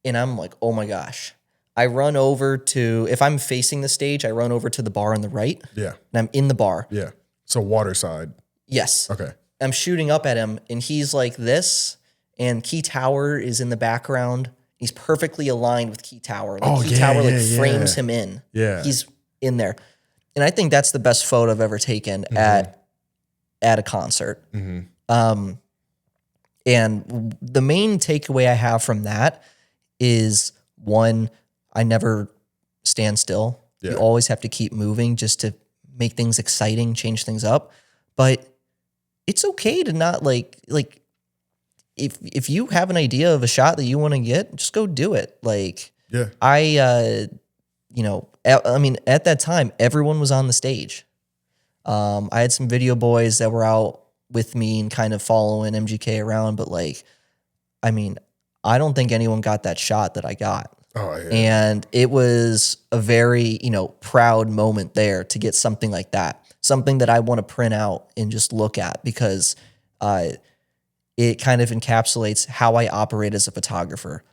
And I'm like, oh my gosh. I run over if I'm facing the stage, I run over to the bar on the right. Yeah. And I'm in the bar. Yeah. So water side. Yes. Okay. I'm shooting up at him, and he's like this, and Key Tower is in the background. He's perfectly aligned with Key Tower. Like Key Tower frames him in. Yeah. He's in there. And I think that's the best photo I've ever taken at a concert. And the main takeaway I have from that is, one, I never stand still. You always have to keep moving just to make things exciting, change things up. But it's okay to not like if you have an idea of a shot that you want to get, just go do it. Like I mean, at that time, everyone was on the stage. I had some video boys that were out with me and kind of following MGK around, but like, I mean, I don't think anyone got that shot that I got. Oh, yeah. And it was a very, proud moment there to get something like that, something that I want to print out and just look at, because it kind of encapsulates how I operate as a photographer.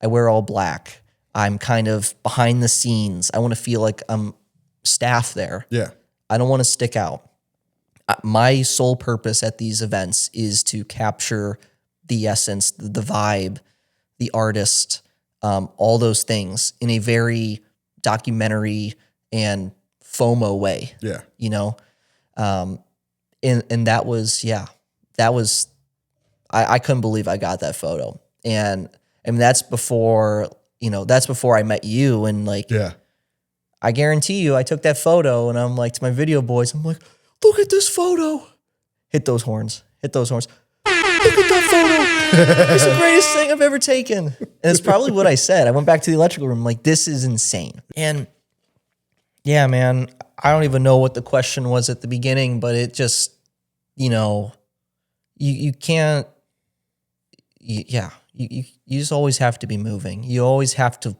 I wear all black. I'm kind of behind the scenes. I want to feel like I'm staff there. Yeah. I don't want to stick out. My sole purpose at these events is to capture the essence, the vibe, the artist, all those things in a very documentary and FOMO way. Yeah. And that was, I couldn't believe I got that photo. And that's before I met you. And like, I guarantee you, I took that photo and I'm like, to my video boys, I'm like, look at this photo. Hit those horns. Look at that photo. It's the greatest thing I've ever taken. And it's probably what I said. I went back to the electrical room, like, this is insane. And yeah, man, I don't even know what the question was at the beginning, but it just, you can't, you just always have to be moving. You always have to,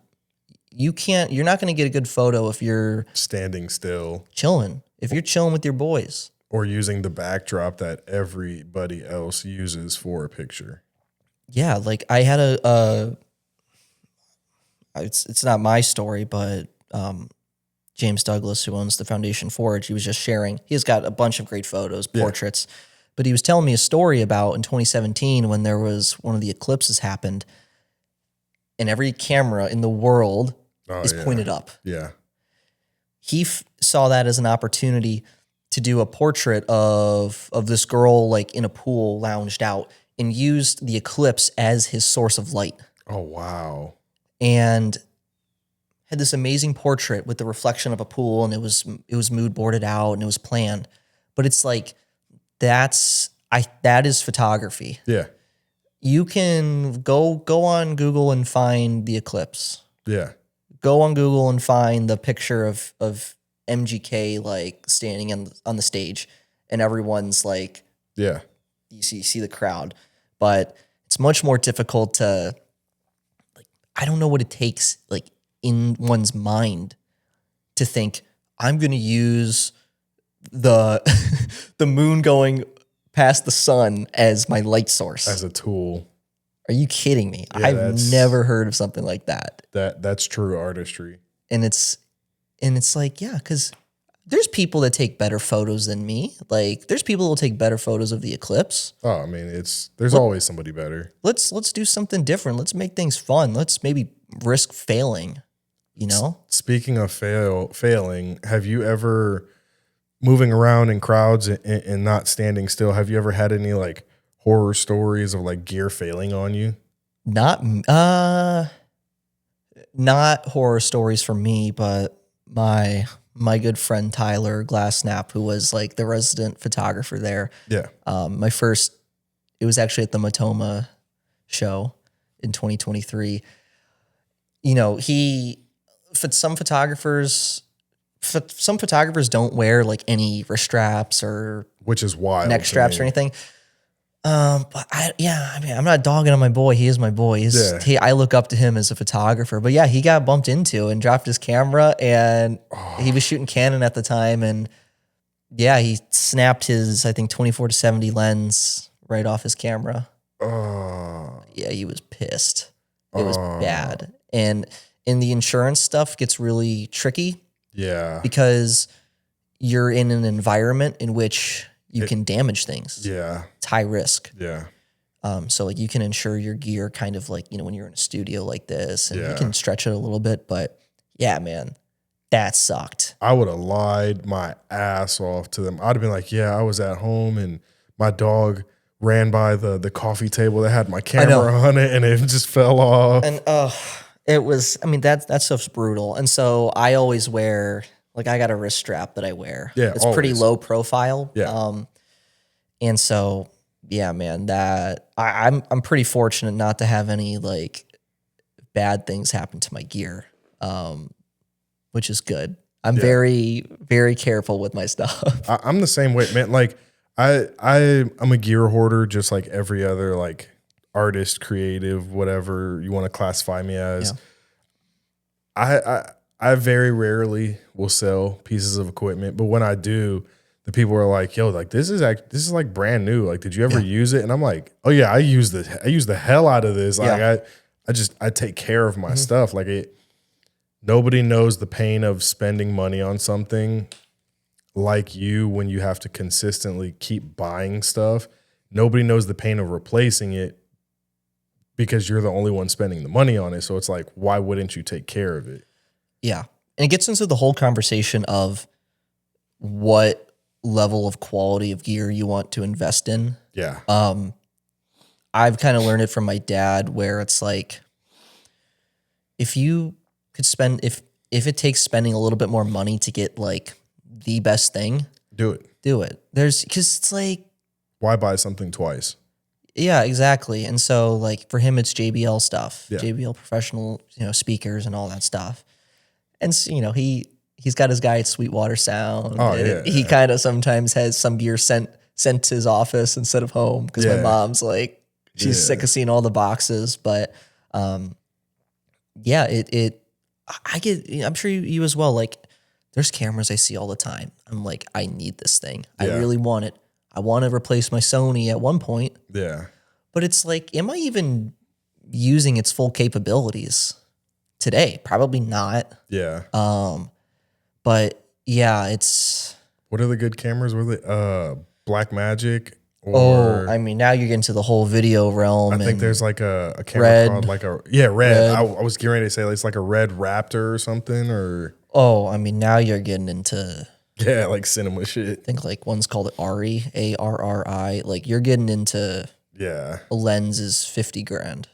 you're not going to get a good photo if you're standing still, chilling. If you're chilling with your boys. Or using the backdrop that everybody else uses for a picture. Yeah, like I had it's not my story, but James Douglas, who owns the Foundation Forge, he was just sharing. He's got a bunch of great photos, portraits, but he was telling me a story about in 2017 when there was one of the eclipses happened, and every camera in the world is pointed up. Yeah. He saw that as an opportunity to do a portrait of this girl like in a pool lounged out, and used the eclipse as his source of light. Oh, wow. And had this amazing portrait with the reflection of a pool, and it was mood boarded out and it was planned. But it's like, that is photography. Yeah. You can go on Google and find the eclipse. Yeah. Go on Google and find the picture of MGK like standing on the stage, and everyone's like, yeah, you see the crowd. But it's much more difficult to, like, I don't know what it takes like in one's mind to think, I'm going to use the the moon going past the sun as my light source, as a tool. Are you kidding me? Yeah, I've never heard of something like that. That's true artistry. And it's like, yeah, because there's people that take better photos than me. Like, there's people that will take better photos of the eclipse. Oh, I mean, there's always somebody better. Let's do something different. Let's make things fun. Let's maybe risk failing, Speaking of failing, have you ever, moving around in crowds and not standing still, have you ever had any like horror stories of like gear failing on you? Not horror stories for me, but my good friend Tyler Glassnap, who was like the resident photographer there. Yeah. It was actually at the Matoma show in 2023. Some photographers don't wear like any wrist straps or which is wild, neck straps or anything. But I'm not dogging on my boy. He is my boy. I look up to him as a photographer. But yeah, he got bumped into and dropped his camera, and he was shooting Canon at the time, and yeah, he snapped his, I think, 24-70 lens right off his camera. Yeah, he was pissed. It was bad. And the insurance stuff gets really tricky. Yeah. Because you're in an environment in which you can damage things. Yeah. It's high risk. Yeah. So like you can insure your gear kind of like, when you're in a studio like this, and you can stretch it a little bit, but yeah, man, that sucked. I would have lied my ass off to them. I'd have been like, yeah, I was at home and my dog ran by the coffee table that had my camera on it and it just fell off. And it was, that stuff's brutal. And so I always wear, like, I got a wrist strap that I wear. Yeah, it's pretty low profile. Yeah. And so, yeah, man, that I'm pretty fortunate not to have any like bad things happen to my gear, which is good. I'm very, very careful with my stuff. I'm the same way, man. Like I'm a gear hoarder, just like every other like artist, creative, whatever you want to classify me as. I very rarely will sell pieces of equipment, but when I do, the people are like, "Yo, like this is like brand new. Like, did you ever use it?" And I'm like, "Oh yeah, I use the hell out of this. Like, I take care of my stuff. Like it. Nobody knows the pain of spending money on something like you when you have to consistently keep buying stuff. Nobody knows the pain of replacing it because you're the only one spending the money on it. So it's like, why wouldn't you take care of it?" Yeah. And it gets into the whole conversation of what level of quality of gear you want to invest in. Yeah. I've kind of learned it from my dad where it's like, if you could spend, if it takes spending a little bit more money to get like the best thing, do it. Because it's like, why buy something twice? Yeah, exactly. And so like for him, it's JBL stuff, Yeah. JBL professional, speakers and all that stuff. And so, he's got his guy at Sweetwater Sound. Oh, and he kind of sometimes has some gear sent to his office instead of home because my mom's like, she's sick of seeing all the boxes. But I'm sure you as well. Like there's cameras I see all the time. I'm like, I need this thing. I really want it. I want to replace my Sony at one point. Yeah. But it's like, am I even using its full capabilities today? Probably not. Yeah. But yeah, it's. What are the good cameras? Were they Black Magic? Or now you're getting to the whole video realm. I think there's like a camera called like Red. I was getting ready to say it's like a Red Raptor or something or. Now you're getting into. Yeah, like cinema shit. I think like one's called Arri, ARRI. Like you're getting into. Yeah. A lens is $50,000.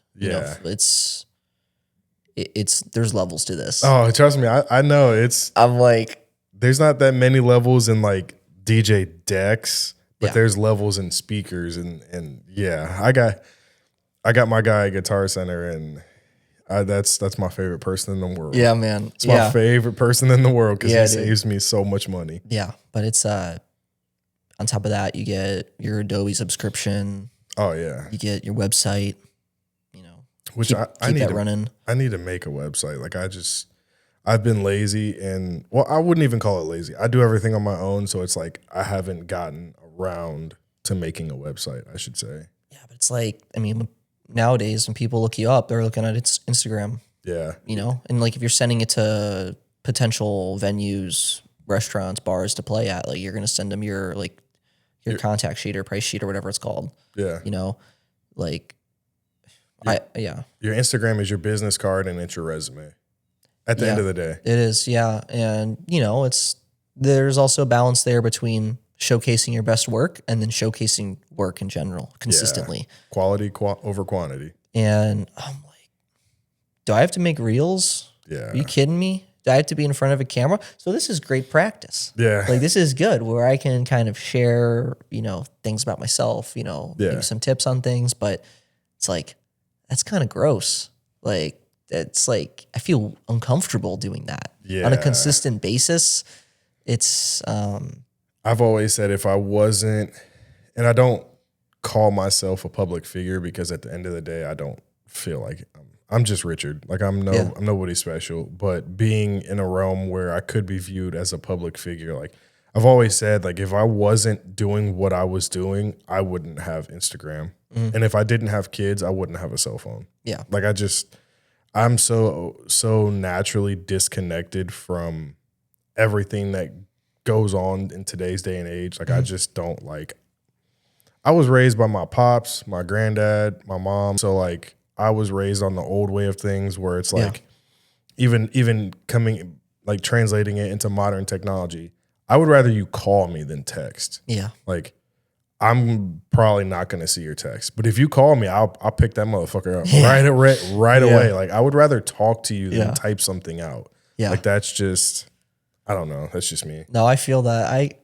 It's there's levels to this. Oh, trust me, I know I'm like, there's not that many levels in like DJ decks, but there's levels in speakers and yeah, I got my guy at Guitar Center and that's my favorite person in the world. Yeah, man. It's my favorite person in the world because he saves me so much money. Yeah, but it's on top of that, you get your Adobe subscription. Oh yeah, you get your website. Which keep I need that to, running. I need to make a website. Like I've been lazy and I wouldn't even call it lazy. I do everything on my own, so it's like I haven't gotten around to making a website, I should say. Yeah, but it's like nowadays when people look you up, they're looking at Instagram. Yeah. And like if you're sending it to potential venues, restaurants, bars to play at, like you're gonna send them your contact sheet or price sheet or whatever it's called. Yeah. Your Instagram is your business card and it's your resume at the end of the day. It is, yeah. And, there's also a balance there between showcasing your best work and then showcasing work in general consistently. Yeah. Quality over quantity. And I'm like, do I have to make reels? Yeah. Are you kidding me? Do I have to be in front of a camera? So this is great practice. Yeah. Like this is good where I can kind of share, things about myself, maybe some tips on things, but it's like, that's kind of gross. Like, it's like, I feel uncomfortable doing that on a consistent basis. It's, I've always said if I wasn't, and I don't call myself a public figure because at the end of the day, I don't feel like I'm just Richard. Like I'm nobody special, but being in a realm where I could be viewed as a public figure, like I've always said, like if I wasn't doing what I was doing, I wouldn't have Instagram. And if I didn't have kids, I wouldn't have a cell phone. Yeah. Like I'm so naturally disconnected from everything that goes on in today's day and age. Like I just don't like. I was raised by my pops, my granddad, my mom. So like I was raised on the old way of things where it's like even coming like translating it into modern technology. I would rather you call me than text. Yeah. Like I'm probably not going to see your text, but if you call me, I'll pick that motherfucker up right away. Like I would rather talk to you than type something out. Yeah. Like that's just, I don't know. That's just me. No, I feel that.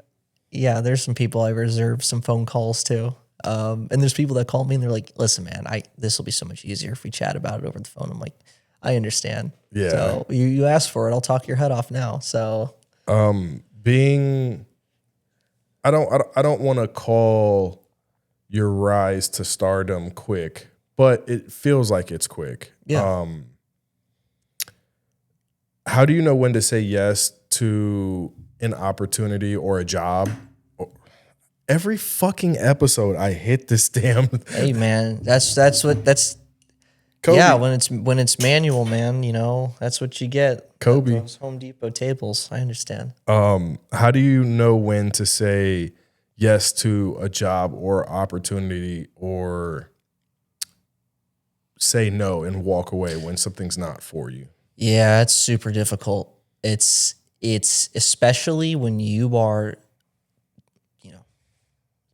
There's some people I reserve some phone calls to. And there's people that call me and they're like, listen, man, this will be so much easier if we chat about it over the phone. I'm like, I understand. Yeah. So you asked for it. I'll talk your head off now. So, I don't want to call your rise to stardom quick, but it feels like it's quick. Yeah. How do you know when to say yes to an opportunity or a job? Every fucking episode, I hit this damn. Hey, man, that's Kobe. Yeah, when it's manual, man, you know, that's what you get. Kobe. Those Home Depot tables. I understand. How do you know when to say yes to a job or opportunity or say no and walk away when something's not for you? Yeah, it's super difficult. It's especially when you are, you know,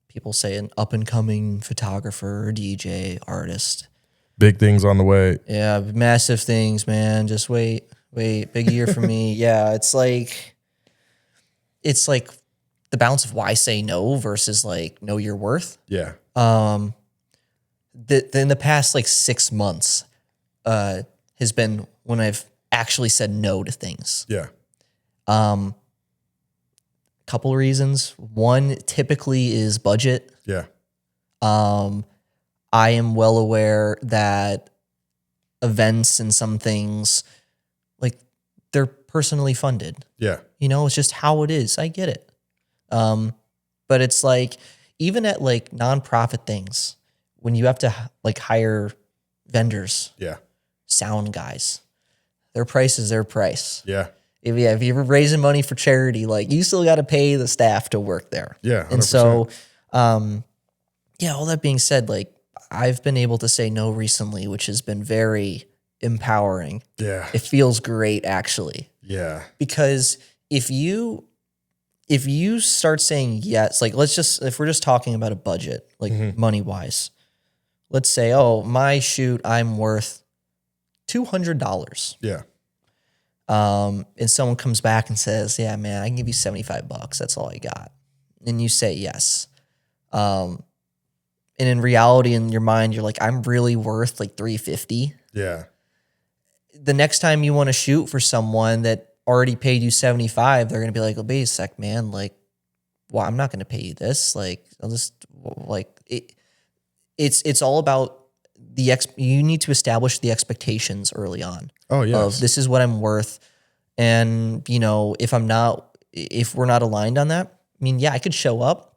people say an up and coming photographer, DJ, artist. Big things on the way. Yeah, massive things, man. Just wait, big year for me. Yeah, it's like the balance of why say no versus like know your worth. Yeah. In the past like 6 months, has been when I've actually said no to things. Yeah. Couple reasons. One typically is budget. Yeah. I am well aware that events and some things, like, they're personally funded. Yeah. You know, it's just how it is. I get it. But it's like, even at like nonprofit things, when you have to like hire vendors, sound guys, their price is their price. Yeah. If you're raising money for charity, like you still got to pay the staff to work there. Yeah. 100%. And so, all that being said, like I've been able to say no recently, which has been very empowering. Yeah. It feels great actually. Yeah. Because if you start saying yes, like if we're just talking about a budget, like money wise, let's say, oh, my shoot, I'm worth $200. Yeah. And someone comes back and says, yeah, man, I can give you $75. That's all I got. And you say yes. And in reality, in your mind, you're like, I'm really worth like $350. Yeah. The next time you want to shoot for someone that already paid you $75, they're going to be like, well, wait a sec, man. Like, well, I'm not going to pay you this. Like, I'll just like it. It's all about you need to establish the expectations early on. Oh, yes. Of this is what I'm worth. And, you know, if we're not aligned on that, I mean, yeah, I could show up.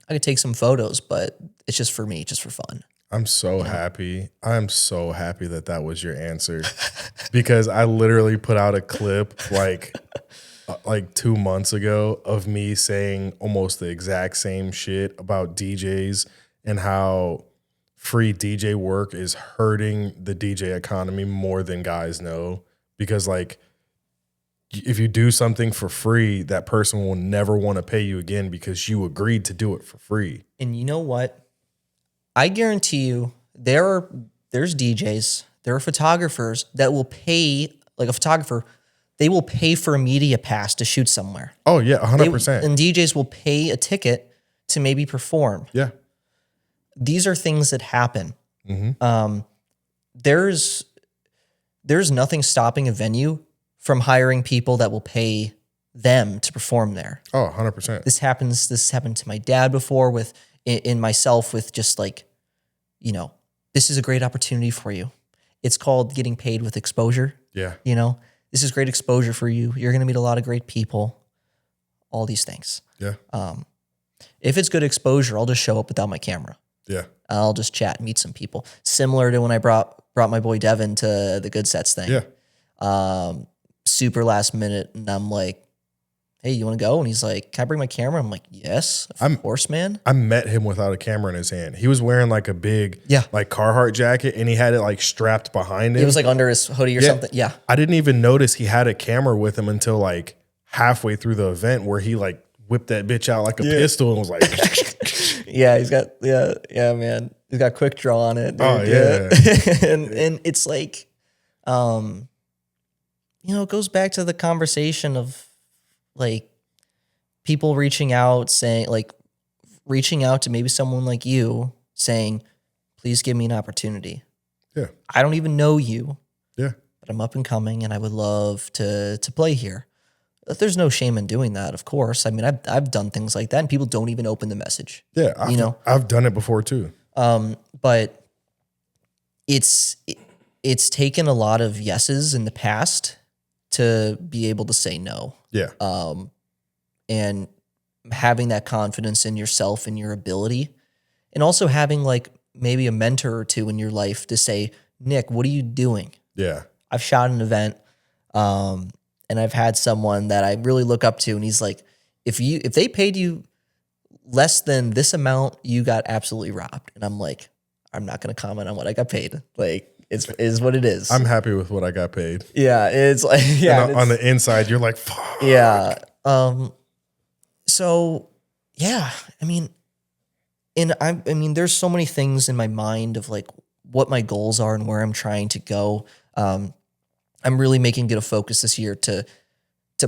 I could take some photos, but it's just for me, just for fun. I'm so happy. I'm so happy that was your answer because I literally put out a clip like 2 months ago of me saying almost the exact same shit about DJs and how free DJ work is hurting the DJ economy more than guys know. Because like, if you do something for free, that person will never want to pay you again because you agreed to do it for free. And you know what? I guarantee you there's DJs, there are photographers that will pay, like a photographer, they will pay for a media pass to shoot somewhere. Oh, yeah, 100%. And DJs will pay a ticket to maybe perform. Yeah. These are things that happen. There's nothing stopping a venue from hiring people that will pay them to perform there. Oh, 100%. This happened to my dad before in myself with just like, you know, this is a great opportunity for you. It's called getting paid with exposure. Yeah. You know, this is great exposure for you. You're going to meet a lot of great people, all these things. Yeah. If it's good exposure, I'll just show up without my camera. Yeah. I'll just chat and meet some people. Similar to when I brought my boy Devin to the Good Sets thing. Yeah. Super last minute. And I'm like, hey, you want to go? And he's like, can I bring my camera? I'm like, yes, of course, man. I met him without a camera in his hand. He was wearing like a big, Yeah. like Carhartt jacket, and he had it like strapped behind him. It was like under his hoodie or something. Yeah. I didn't even notice he had a camera with him until like halfway through the event, where he like whipped that bitch out like a pistol and was like, yeah, he's got, yeah, man. He's got quick draw on it. Dude. oh yeah. and it's like, you know, it goes back to the conversation of like people reaching out to maybe someone like you saying, please give me an opportunity. Yeah. I don't even know you. Yeah. But I'm up and coming and I would love to play here. There's no shame in doing that, of course. I mean, I've done things like that and people don't even open the message. Yeah. I've done it before too. But it's taken a lot of yeses in the past to be able to say no. Yeah. And having that confidence in yourself and your ability, and also having like maybe a mentor or two in your life to say, Nick, what are you doing? Yeah. I've shot an event, and I've had someone that I really look up to, and he's like, if they paid you less than this amount, you got absolutely robbed. And I'm like, I'm not going to comment on what I got paid. Like, it is what it is. I'm happy with what I got paid. Yeah, it's like, yeah. And on the inside, you're like, fuck. Yeah. So yeah, I mean, there's so many things in my mind of like what my goals are and where I'm trying to go. I'm really making it a focus this year to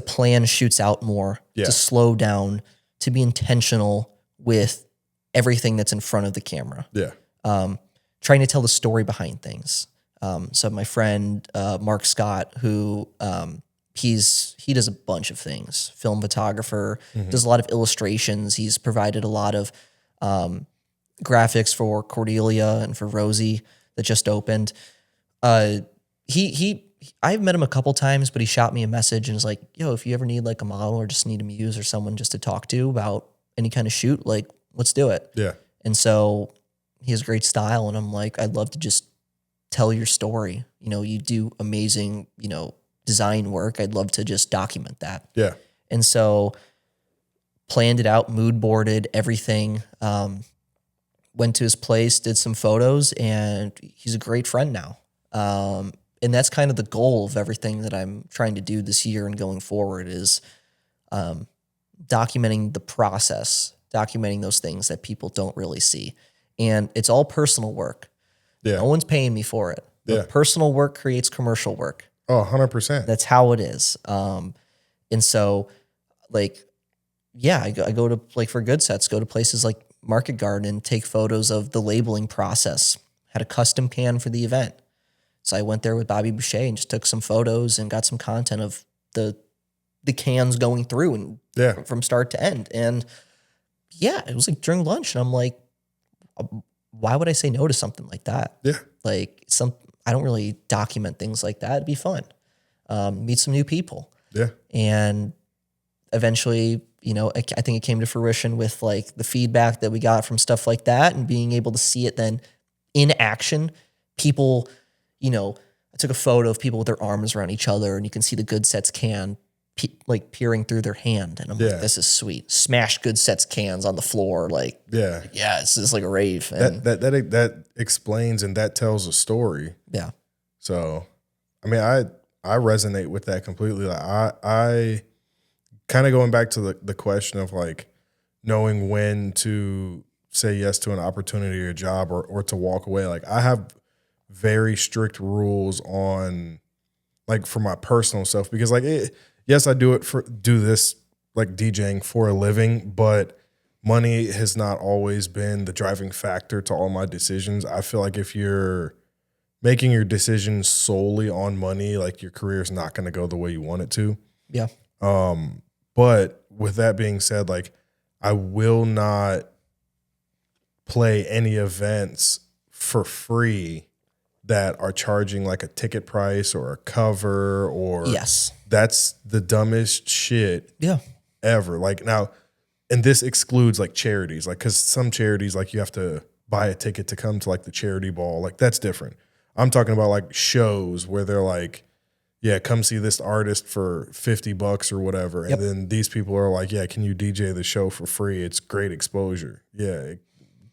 plan shoots out more, to slow down, to be intentional with everything that's in front of the camera. Yeah. Trying to tell the story behind things. So my friend, Mark Scott, who, he does a bunch of things, film photographer, does a lot of illustrations. He's provided a lot of, graphics for Cordelia and for Rosie that just opened. I've met him a couple times, but he shot me a message and was like, yo, if you ever need like a model or just need a muse or someone just to talk to about any kind of shoot, like, let's do it. Yeah. And so he has great style. And I'm like, I'd love to just tell your story. You know, you do amazing, you know, design work. I'd love to just document that. Yeah. And so planned it out, mood boarded everything, went to his place, did some photos, and he's a great friend now. And that's kind of the goal of everything that I'm trying to do this year and going forward is documenting the process, documenting those things that people don't really see. And it's all personal work. Yeah. No one's paying me for it. But personal work creates commercial work. Oh, 100%. That's how it is. And so, like, yeah, I go to, like, for good sets, go to places like Market Garden, take photos of the labeling process. Had a custom can for the event. So I went there with Bobby Boucher and just took some photos and got some content of the cans going through and from start to end. And yeah, it was like during lunch, and I'm like, why would I say no to something like that? Yeah. Like, I don't really document things like that. It'd be fun. Meet some new people. Yeah. And eventually, you know, I think it came to fruition with like the feedback that we got from stuff like that and being able to see it then in action. People, you know, I took a photo of people with their arms around each other and you can see the Good Sets can like peering through their hand. And I'm like, this is sweet. Smash Good Sets cans on the floor. Like, it's just like a rave. And that explains and that tells a story. Yeah. So, I mean, I resonate with that completely. Like, I kind of going back to the question of like knowing when to say yes to an opportunity or a job or to walk away. Like, I have very strict rules on like for my personal self, because like, yes, I do this like DJing for a living, but money has not always been the driving factor to all my decisions. I feel like if you're making your decisions solely on money, like your career is not going to go the way you want it to. Yeah. But with that being said, like I will not play any events for free that are charging like a ticket price or a cover or that's the dumbest shit ever. Like now, and this excludes like charities, like because some charities like you have to buy a ticket to come to like the charity ball, like that's different. I'm talking about like shows where they're like, yeah, come see this artist for $50 or whatever. And then these people are like, yeah, can you DJ the show for free? It's great exposure. Yeah.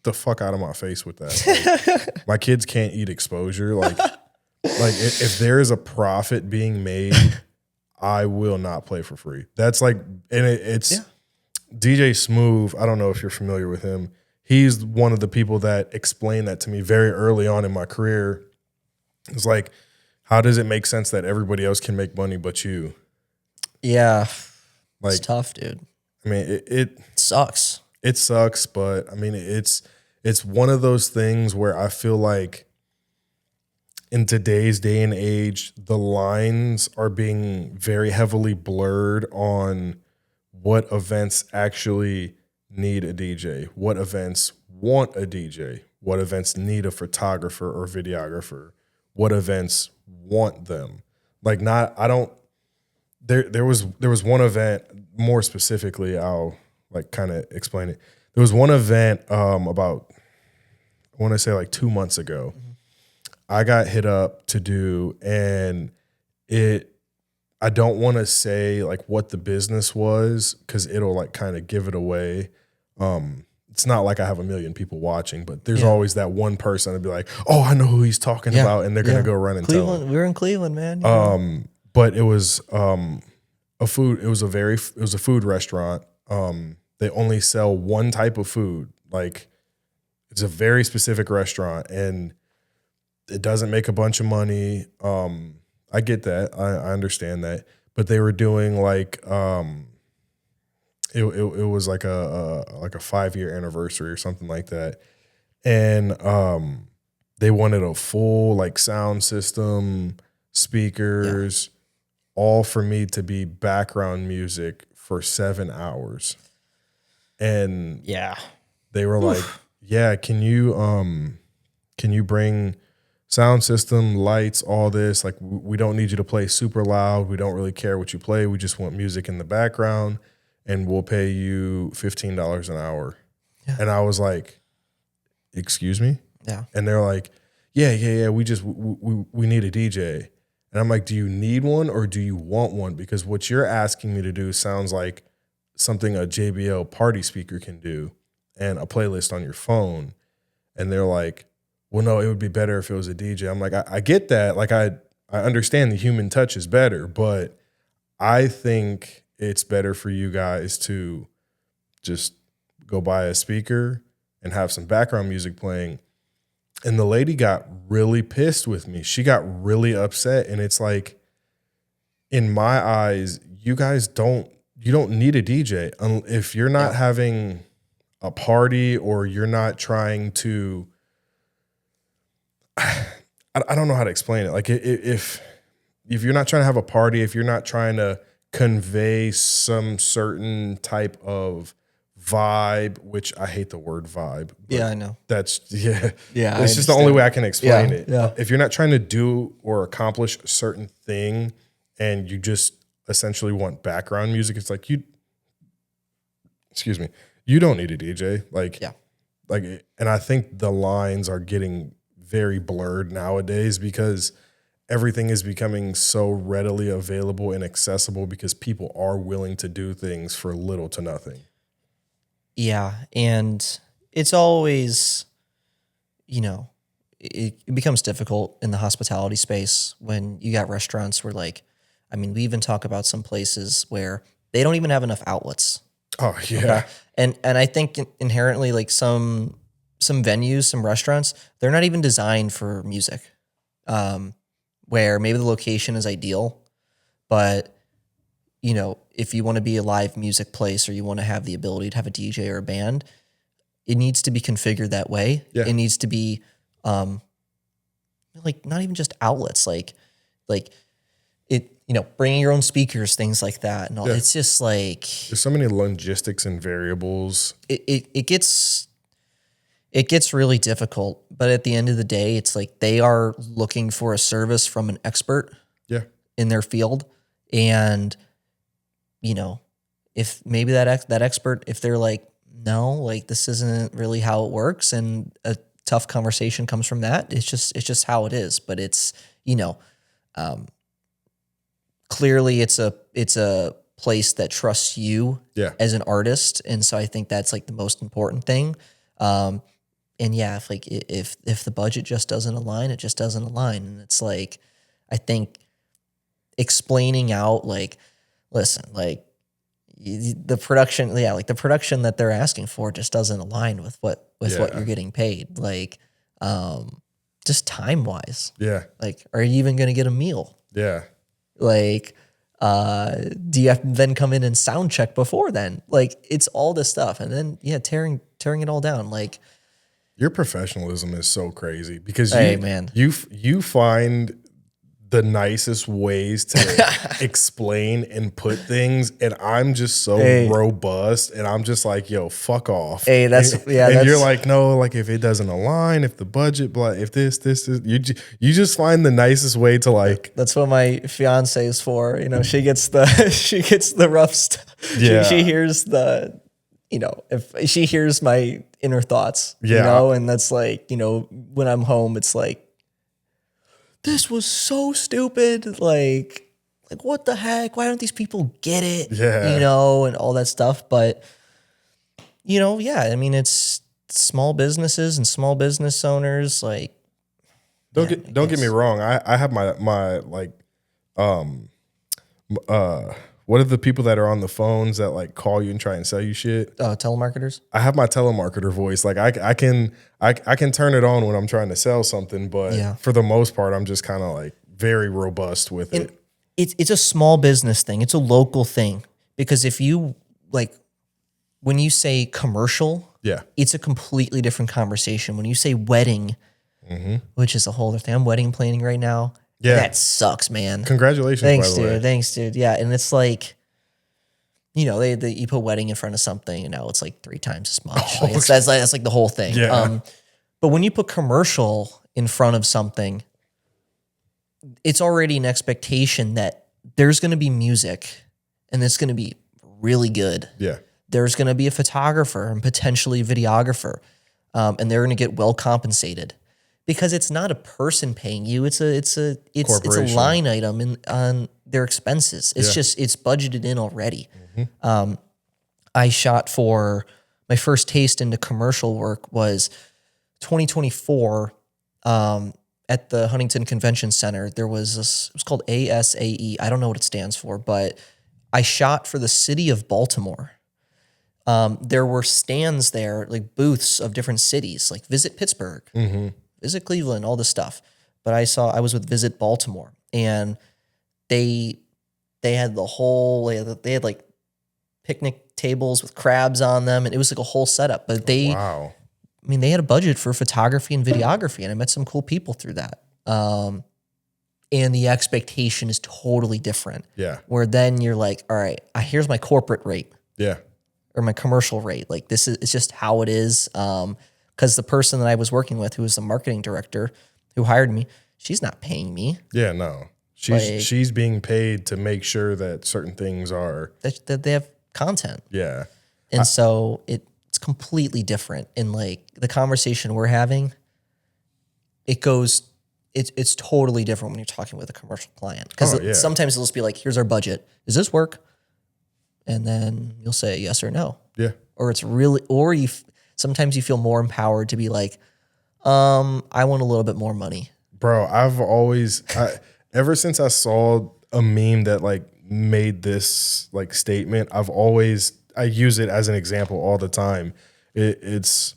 The fuck out of my face with that. Like, my kids can't eat exposure. Like if there is a profit being made, I will not play for free. That's like, and it's DJ Smooth. I don't know if you're familiar with him. He's one of the people that explained that to me very early on in my career. It's like, how does it make sense that everybody else can make money but you? Yeah. Like, it's tough, dude. I mean, it sucks. It sucks, but I mean, it's one of those things where I feel like in today's day and age, the lines are being very heavily blurred on what events actually need a DJ, what events want a DJ, what events need a photographer or videographer, what events want them. Like, not, I don't, there was one event, more specifically, I'll like kind of explain it. There was one event about, I want to say like 2 months ago, I got hit up to do, and I don't want to say like what the business was because it'll like kind of give it away. It's not like I have a million people watching, but there's always that one person that'd be like, oh, I know who he's talking about, and they're gonna go run and tell him. We're in Cleveland, man. But it was a food restaurant. They only sell one type of food. Like, it's a very specific restaurant, and it doesn't make a bunch of money. I get that. I understand that. But they were doing like it was like a 5-year anniversary or something like that. And they wanted a full like sound system, speakers, all for me to be background music for 7 hours. And they were like, yeah, can you bring sound system, lights, all this? Like, we don't need you to play super loud. We don't really care what you play. We just want music in the background, and we'll pay you $15 an hour. Yeah. And I was like, excuse me? Yeah. And they're like, yeah. We need a DJ. And I'm like, do you need one or do you want one? Because what you're asking me to do sounds like something a JBL party speaker can do and a playlist on your phone. And they're like, well, no, it would be better if it was a DJ. I'm like, I get that. Like, I understand the human touch is better, but I think it's better for you guys to just go buy a speaker and have some background music playing. And the lady got really pissed with me. She got really upset. And it's like, in my eyes, you don't need a DJ. If you're not having a party, or you're not trying to, I don't know how to explain it. Like, if you're not trying to have a party, if you're not trying to convey some certain type of vibe, which I hate the word vibe. Yeah, I know. It's just the only way I can explain it. Yeah. If you're not trying to do or accomplish a certain thing, and you just essentially want background music, it's like, you don't need a DJ. And I think the lines are getting very blurred nowadays because everything is becoming so readily available and accessible because people are willing to do things for little to nothing. Yeah. And it's always, it becomes difficult in the hospitality space when you got restaurants where, like, I mean, we even talk about some places where they don't even have enough outlets. Oh, yeah. Okay? And I think inherently, like, some venues, some restaurants, they're not even designed for music, where maybe the location is ideal, but, if you want to be a live music place or you want to have the ability to have a DJ or a band, it needs to be configured that way. Yeah. It needs to be, like, not even just outlets, like it, bringing your own speakers, things like that. And all. It's just like, there's so many logistics and variables. It gets really difficult, but at the end of the day, it's like they are looking for a service from an expert in their field. And, if maybe that expert, if they're like, no, like, this isn't really how it works, and a tough conversation comes from that, it's just how it is. But it's, clearly it's a place that trusts you as an artist. And so I think that's like the most important thing. And yeah, if the budget just doesn't align, it just doesn't align. And it's like, I think explaining out, like, listen, like the production, like the production that they're asking for just doesn't align with what you're getting paid. Like, just time wise. Yeah. Like, are you even going to get a meal? Yeah. Like, do you have to then come in and sound check before then? Like, it's all this stuff. And then, tearing it all down. Like, your professionalism is so crazy because man, you find the nicest ways to explain and put things, and I'm just so robust, and I'm just like, yo, fuck off. Hey, and you're like, no, like if it doesn't align, if the budget, if this is, you just find the nicest way to like. That's what my fiance is for. You know, she gets the rough stuff. Yeah. She hears the, you know, if she hears my inner thoughts, yeah. You know, and that's like, you know, when I'm home, it's like, this was so stupid. Like what the heck? Why don't these people get it? Yeah. You know, and all that stuff. But, you know, yeah, I mean, it's small businesses and small business owners. Like, don't get me wrong. I have my like, what are the people that are on the phones that like call you and try and sell you shit? Telemarketers. I have my telemarketer voice. Like I can turn it on when I'm trying to sell something, but for the most part, I'm just kind of like very robust with it. It's a small business thing. It's a local thing because if you like, when you say commercial, it's a completely different conversation. When you say wedding, which is a whole other thing. I'm wedding planning right now. Yeah, that sucks, man. Congratulations, thanks, by the dude. way. Thanks, dude. Yeah, and it's like, you know, you put wedding in front of something, and now it's like 3 times as much. Like that's like the whole thing. Yeah. But when you put commercial in front of something, it's already an expectation that there's going to be music, and it's going to be really good. Yeah. There's going to be a photographer and potentially a videographer, and they're going to get well compensated. Because it's not a person paying you, it's a line item on their expenses. It's it's budgeted in already. I shot for my first taste into commercial work was 2024 at the Huntington Convention Center. There was it was called ASAE. I don't know what it stands for, but I shot for the city of Baltimore. There were stands there, like booths of different cities, like Visit Pittsburgh. Visit Cleveland, all this stuff. But I was with Visit Baltimore, and they had the whole, they had like picnic tables with crabs on them, and it was like a whole setup. But I mean, they had a budget for photography and videography, and I met some cool people through that. And the expectation is totally different. Yeah. Where then you're like, all right, here's my corporate rate. Yeah. Or my commercial rate. Like it's just how it is. Because the person that I was working with, who was the marketing director, who hired me, she's not paying me. Yeah, no, she's being paid to make sure that certain things are that they have content. Yeah, and so it's completely different. And like the conversation we're having, it's totally different when you're talking with a commercial client. Because sometimes it'll just be like, "Here's our budget. Does this work?" And then you'll say yes or no. Yeah, or it's really, or sometimes you feel more empowered to be like, I want a little bit more money. Bro, ever since I saw a meme that like made this like statement, I use it as an example all the time. There's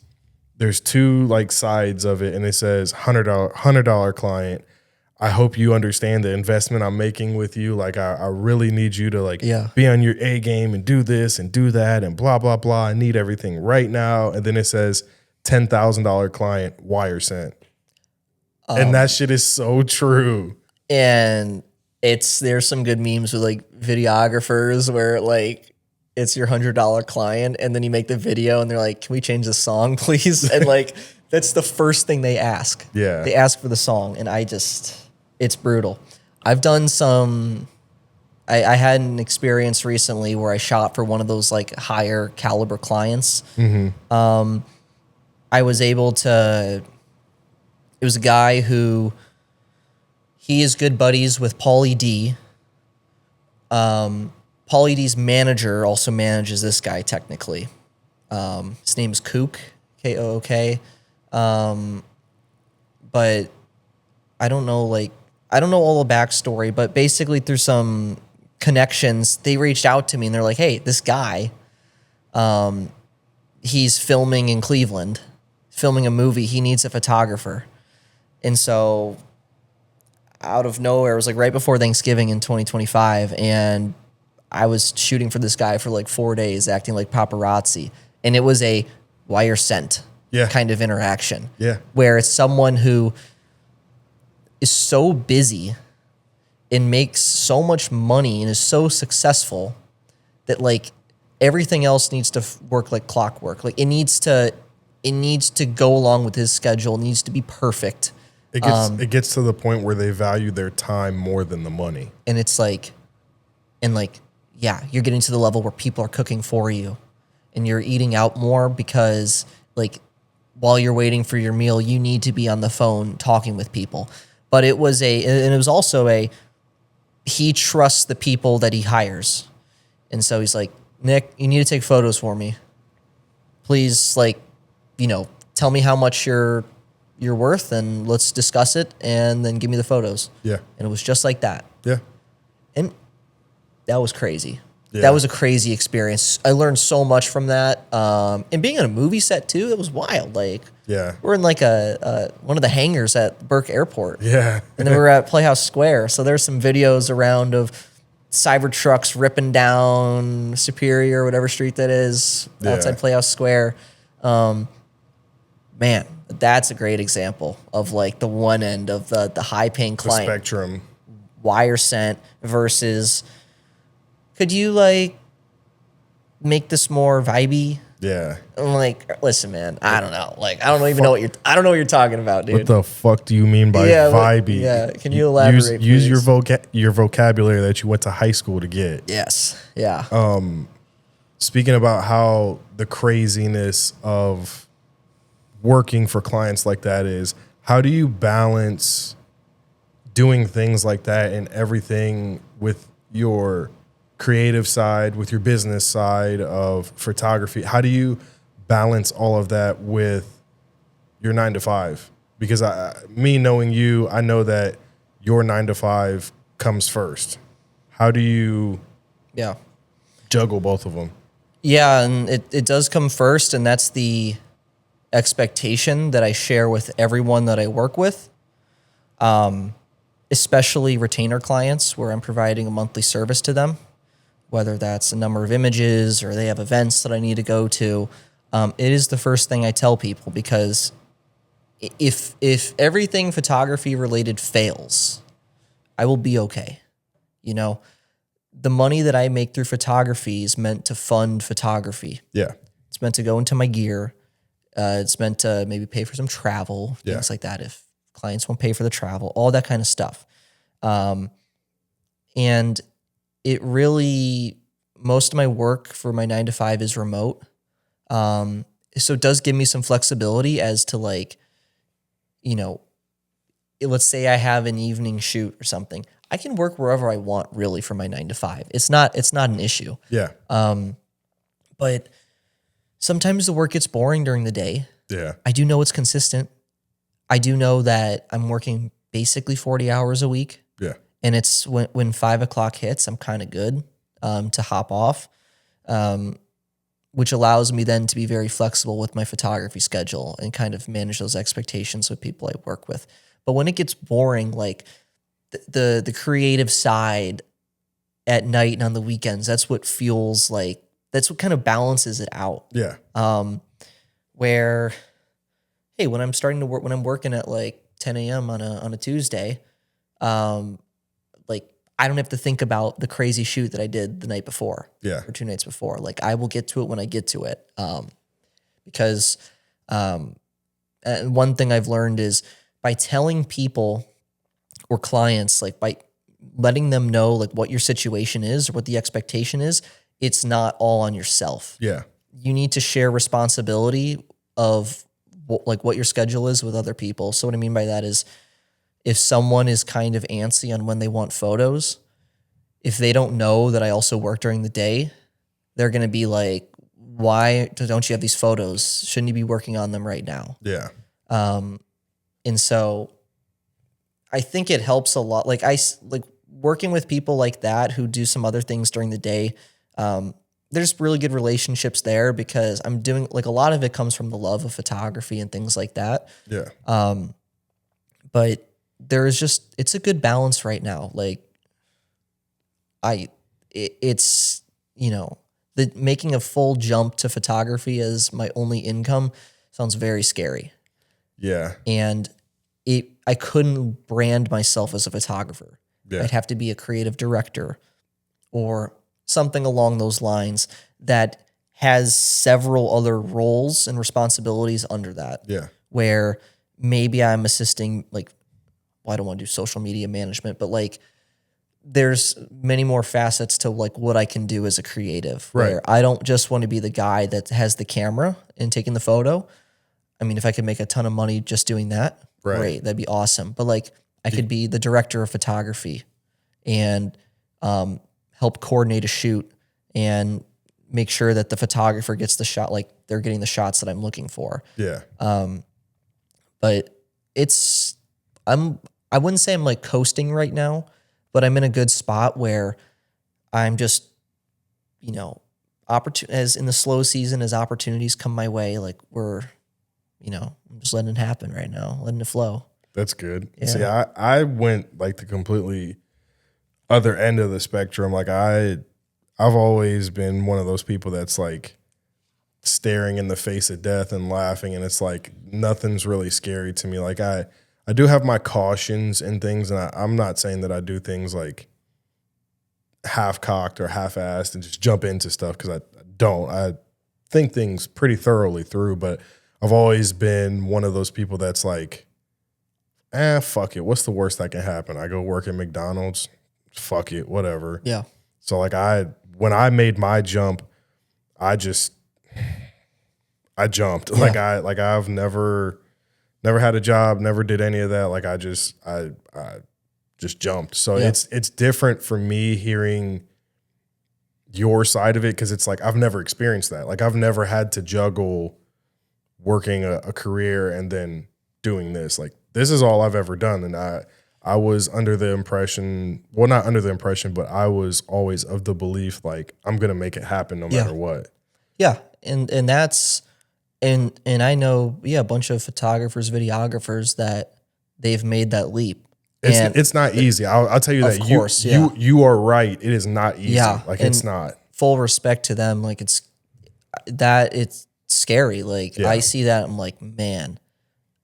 2 like sides of it, and it says $100 client. I hope you understand the investment I'm making with you. Like I really need you to like be on your A game and do this and do that and blah, blah, blah. I need everything right now. And then it says $10,000 client wire sent. And that shit is so true. And there's some good memes with like videographers where like it's your $100 client and then you make the video and they're like, can we change the song, please? And like, that's the first thing they ask. Yeah. They ask for the song. And it's brutal. I've done I had an experience recently where I shot for one of those like higher caliber clients. I was able to, it was a guy who, he is good buddies with Pauly D, Pauly D's manager also manages this guy technically. His name is Kook, Kook. But I don't know all the backstory, but basically through some connections, they reached out to me and they're like, hey, this guy, he's filming in Cleveland, filming a movie. He needs a photographer. And so out of nowhere, it was like right before Thanksgiving in 2025. And I was shooting for this guy for like 4 days, acting like paparazzi. And it was a wire sent kind of interaction. Yeah. Where it's someone who is so busy and makes so much money and is so successful that like everything else needs to work like clockwork. Like it needs to go along with his schedule. It needs to be perfect. It gets to the point where they value their time more than the money. And it's like, you're getting to the level where people are cooking for you and you're eating out more because like while you're waiting for your meal, you need to be on the phone talking with people. But it was also he trusts the people that he hires. And so he's like, Nick, you need to take photos for me. Please, tell me how much you're worth and let's discuss it and then give me the photos. Yeah. And it was just like that. Yeah. And that was crazy. Yeah. That was a crazy experience. I learned so much from that. And being on a movie set too, it was wild. Like, we're in like one of the hangars at Burke Airport. Yeah. And then we were at Playhouse Square. So there's some videos around of cyber trucks ripping down Superior, whatever street that is, outside Playhouse Square. Man, that's a great example of like the one end of the high paying client. The spectrum. Wire sent versus, could you like make this more vibey? Yeah. I'm like, listen, man, I don't know. Like, I don't know what you're talking about, dude. What the fuck do you mean by vibey? Can you elaborate? Use your vocabulary that you went to high school to get. Yes. Yeah. Speaking about how the craziness of working for clients like that is, how do you balance doing things like that and everything with your creative side, with your business side of photography? How do you balance all of that with your 9 to 5? Because me knowing you, I know that your 9 to 5 comes first. How do you juggle both of them? Yeah, and it does come first, and that's the expectation that I share with everyone that I work with, especially retainer clients where I'm providing a monthly service to them, whether that's a number of images or they have events that I need to go to. It is the first thing I tell people, because if everything photography related fails, I will be okay. You know, the money that I make through photography is meant to fund photography. Yeah. It's meant to go into my gear. It's meant to maybe pay for some travel, things like that. If clients won't pay for the travel, all that kind of stuff. And it really, most of my work for my 9 to 5 is remote. So it does give me some flexibility as to like, you know, let's say I have an evening shoot or something. I can work wherever I want really for my 9 to 5. It's not an issue. Yeah. But sometimes the work gets boring during the day. Yeah. I do know it's consistent. I do know that I'm working basically 40 hours a week. Yeah. And it's when 5 o'clock hits, I'm kind of good to hop off, which allows me then to be very flexible with my photography schedule and kind of manage those expectations with people I work with. But when it gets boring, like the creative side at night and on the weekends, that's what feels like, that's what kind of balances it out. Yeah. Where, hey, when I'm starting to work, when I'm working at like 10 a.m. on a Tuesday, like I don't have to think about the crazy shoot that I did the night before, or 2 nights before. Like I will get to it when I get to it, because and one thing I've learned is by telling people or clients, like by letting them know like what your situation is or what the expectation is, it's not all on yourself. Yeah. You need to share responsibility of what your schedule is with other people. So what I mean by that is if someone is kind of antsy on when they want photos, if they don't know that I also work during the day, they're going to be like, why don't you have these photos? Shouldn't you be working on them right now? Yeah. And so I think it helps a lot. Like working with people like that who do some other things during the day. There's really good relationships there because I'm doing like a lot of it comes from the love of photography and things like that. Yeah. But it's a good balance right now. Like it's, the making a full jump to photography as my only income sounds very scary. Yeah. And I couldn't brand myself as a photographer. Yeah. I'd have to be a creative director or something along those lines that has several other roles and responsibilities under that. Yeah. Where maybe I'm assisting, like, well, I don't want to do social media management, but like there's many more facets to like what I can do as a creative. Right. Where I don't just want to be the guy that has the camera and taking the photo. I mean, if I could make a ton of money just doing that, right, great, that'd be awesome. But like I could be the director of photography and help coordinate a shoot and make sure that the photographer gets the shot, like they're getting the shots that I'm looking for. Yeah. But I wouldn't say I'm like coasting right now, but I'm in a good spot where I'm just, as in the slow season, as opportunities come my way, like I'm just letting it happen right now, letting it flow. That's good. Yeah. See, I went like the completely other end of the spectrum. Like I've always been one of those people that's like staring in the face of death and laughing, and it's like nothing's really scary to me. Like I do have my cautions and things, and I'm not saying that I do things like half-cocked or half-assed and just jump into stuff, because I don't. I think things pretty thoroughly through, but I've always been one of those people that's like, fuck it. What's the worst that can happen? I go work at McDonald's. Fuck it, whatever. Yeah. So like when I made my jump, I jumped. Yeah. Like I've never had a job, never did any of that. Like I just jumped. So Yeah. it's different for me hearing your side of it, because it's like I've never experienced that. Like I've never had to juggle working a career and then doing this. Like this is all I've ever done. And I was under the impression, well, not under the impression, but I was always of the belief like I'm gonna make it happen no matter what. Yeah. And that's and I know, a bunch of photographers, videographers that they've made that leap. It's not easy. I'll tell you that. Of course, you are right. It is not easy. Yeah. Like and it's not. Full respect to them. Like it's scary. Like I see that, I'm like, man,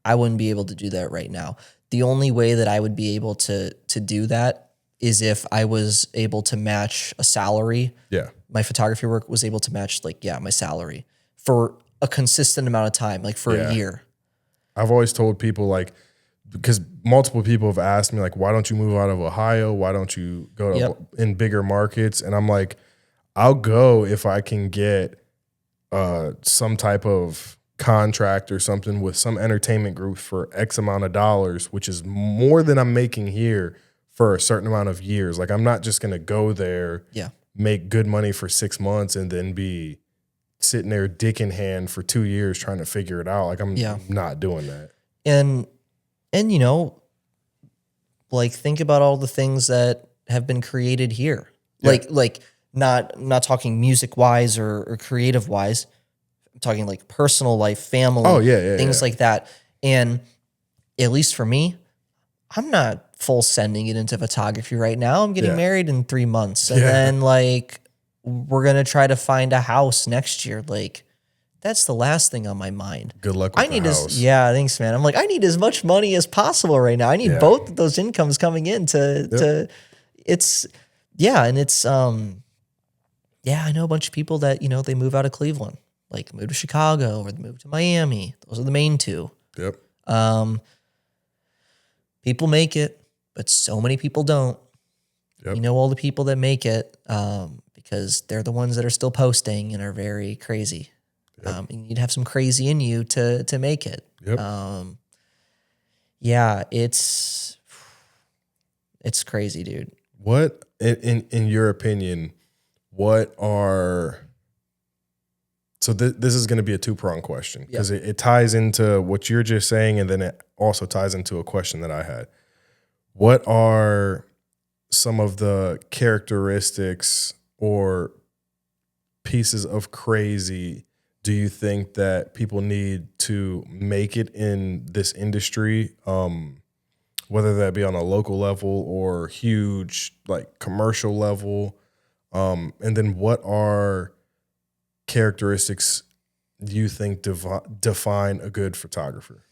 I wouldn't be able to do that right now. The only way that I would be able to do that is if I was able to match a salary. Yeah. My photography work was able to match my salary for a consistent amount of time, like for a year. I've always told people, like, because multiple people have asked me, like, why don't you move out of Ohio? Why don't you go to in bigger markets? And I'm like, I'll go if I can get some type of contract or something with some entertainment group for X amount of dollars, which is more than I'm making here for a certain amount of years. Like I'm not just going to go there, make good money for 6 months and then be sitting there dick in hand for 2 years trying to figure it out. Like I'm not doing that. And like think about all the things that have been created here. Like not talking music wise or creative wise. I'm talking like personal life, family, things like that. And at least for me, I'm not full sending it into photography right now. I'm getting married in 3 months. And then like, we're going to try to find a house next year. Like that's the last thing on my mind. Good luck with the house. Thanks, man. I'm like, I need as much money as possible right now. I need both of those incomes coming in to it's, and it's, I know a bunch of people that, they move out of Cleveland, like move to Chicago or they move to Miami. Those are the main two. Yep. People make it, but so many people don't. Yep. You know all the people that make it because they're the ones that are still posting and are very crazy. Yep. And you'd have some crazy in you to make it. Yep. It's crazy, dude. What in your opinion, what are so this is going to be a two-pronged question because it ties into what you're just saying, and then it also ties into a question that I had. What are some of the characteristics or pieces of crazy do you think that people need to make it in this industry, whether that be on a local level or huge like commercial level? And then what are characteristics you think define a good photographer?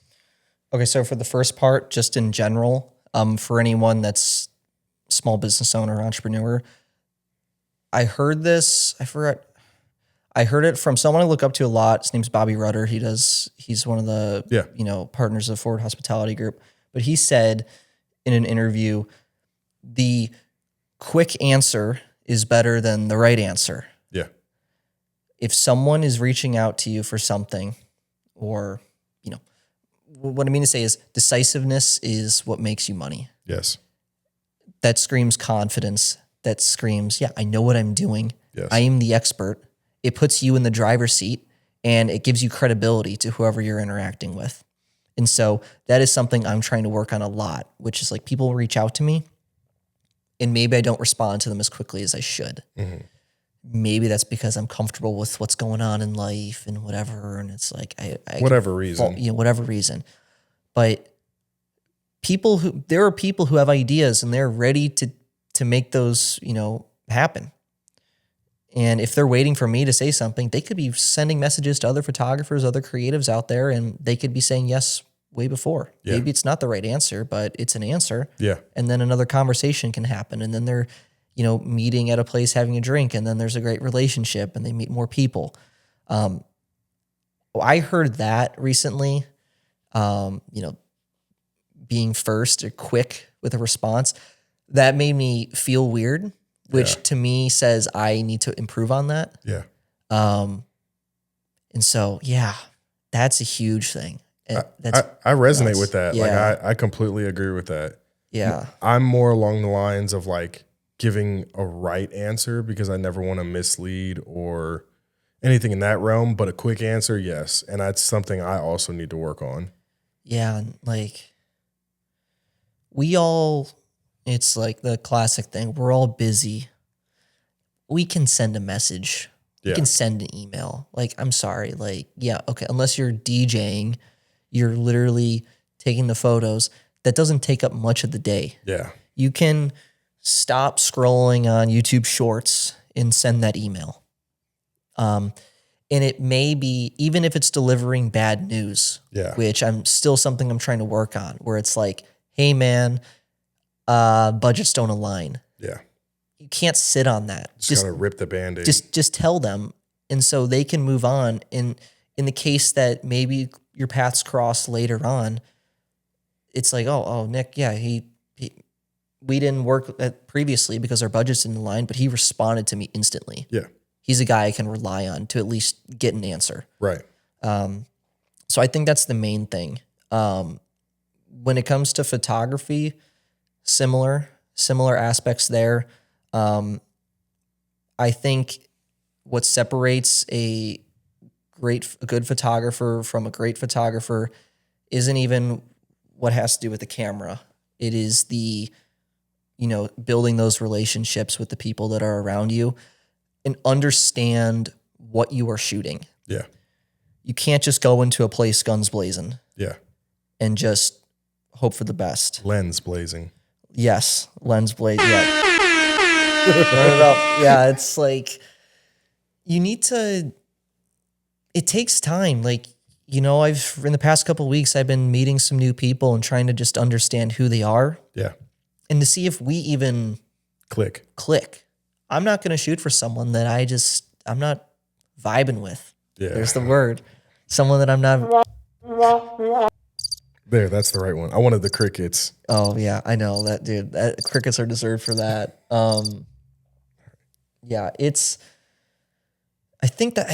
Okay, so for the first part, just in general, for anyone that's small business owner, entrepreneur, I heard this, I heard it from someone I look up to a lot. His name's Bobby Rudder. He's one of the partners of Forward Hospitality Group. But he said in an interview, the quick answer is better than the right answer. Yeah. If someone is reaching out to you for something, or, what I mean to say is decisiveness is what makes you money. Yes. That screams confidence. That screams, I know what I'm doing. Yes. I am the expert. It puts you in the driver's seat and it gives you credibility to whoever you're interacting with. And so that is something I'm trying to work on a lot, which is like people reach out to me and maybe I don't respond to them as quickly as I should. Mm-hmm. Maybe that's because I'm comfortable with what's going on in life and whatever. And it's like, whatever reason. Whatever reason. But there are people who have ideas and they're ready to make those, happen. And if they're waiting for me to say something, they could be sending messages to other photographers, other creatives out there, and they could be saying yes way before. Yeah. Maybe it's not the right answer, but it's an answer. Yeah. And then another conversation can happen. And then they're, meeting at a place having a drink, and then there's a great relationship and they meet more people. I heard that recently, being first or quick with a response, that made me feel weird, which to me says I need to improve on that. Yeah. And so, that's a huge thing. I resonate with that. Yeah. Like I completely agree with that. Yeah. I'm more along the lines of like giving a right answer because I never want to mislead or anything in that realm, but a quick answer, yes. And that's something I also need to work on. Yeah. Like it's like the classic thing. We're all busy. We can send a message. You can send an email. Like, I'm sorry. Like, okay. Unless you're DJing, you're literally taking the photos. That doesn't take up much of the day. Yeah. You can stop scrolling on YouTube Shorts and send that email. And it may be, even if it's delivering bad news, which I'm still something I'm trying to work on, where it's like, hey man, budgets don't align. Yeah. You can't sit on that. Just gotta rip the Band-Aid. Just tell them. And so they can move on. And in the case that maybe your paths cross later on, it's like, oh, Nick, we didn't work previously because our budgets didn't align, but he responded to me instantly. Yeah. He's a guy I can rely on to at least get an answer. Right. So I think that's the main thing. When it comes to photography, similar aspects there. I think what separates a good photographer from a great photographer isn't even what has to do with the camera. It is the, building those relationships with the people that are around you and understand what you are shooting. Yeah. You can't just go into a place guns blazing. Yeah. And just hope for the best. Lens blazing. Yes. Lens blaze. Yeah. Run it up. Yeah. It's like, you need to, it takes time. Like, in the past couple of weeks, I've been meeting some new people and trying to just understand who they are. Yeah. And to see if we even click. I'm not going to shoot for someone that I'm not vibing with. Yeah. There's the word. Someone that I'm not. There, that's the right one. I wanted the crickets. Oh yeah, I know that, dude. Crickets are deserved for that. I think that,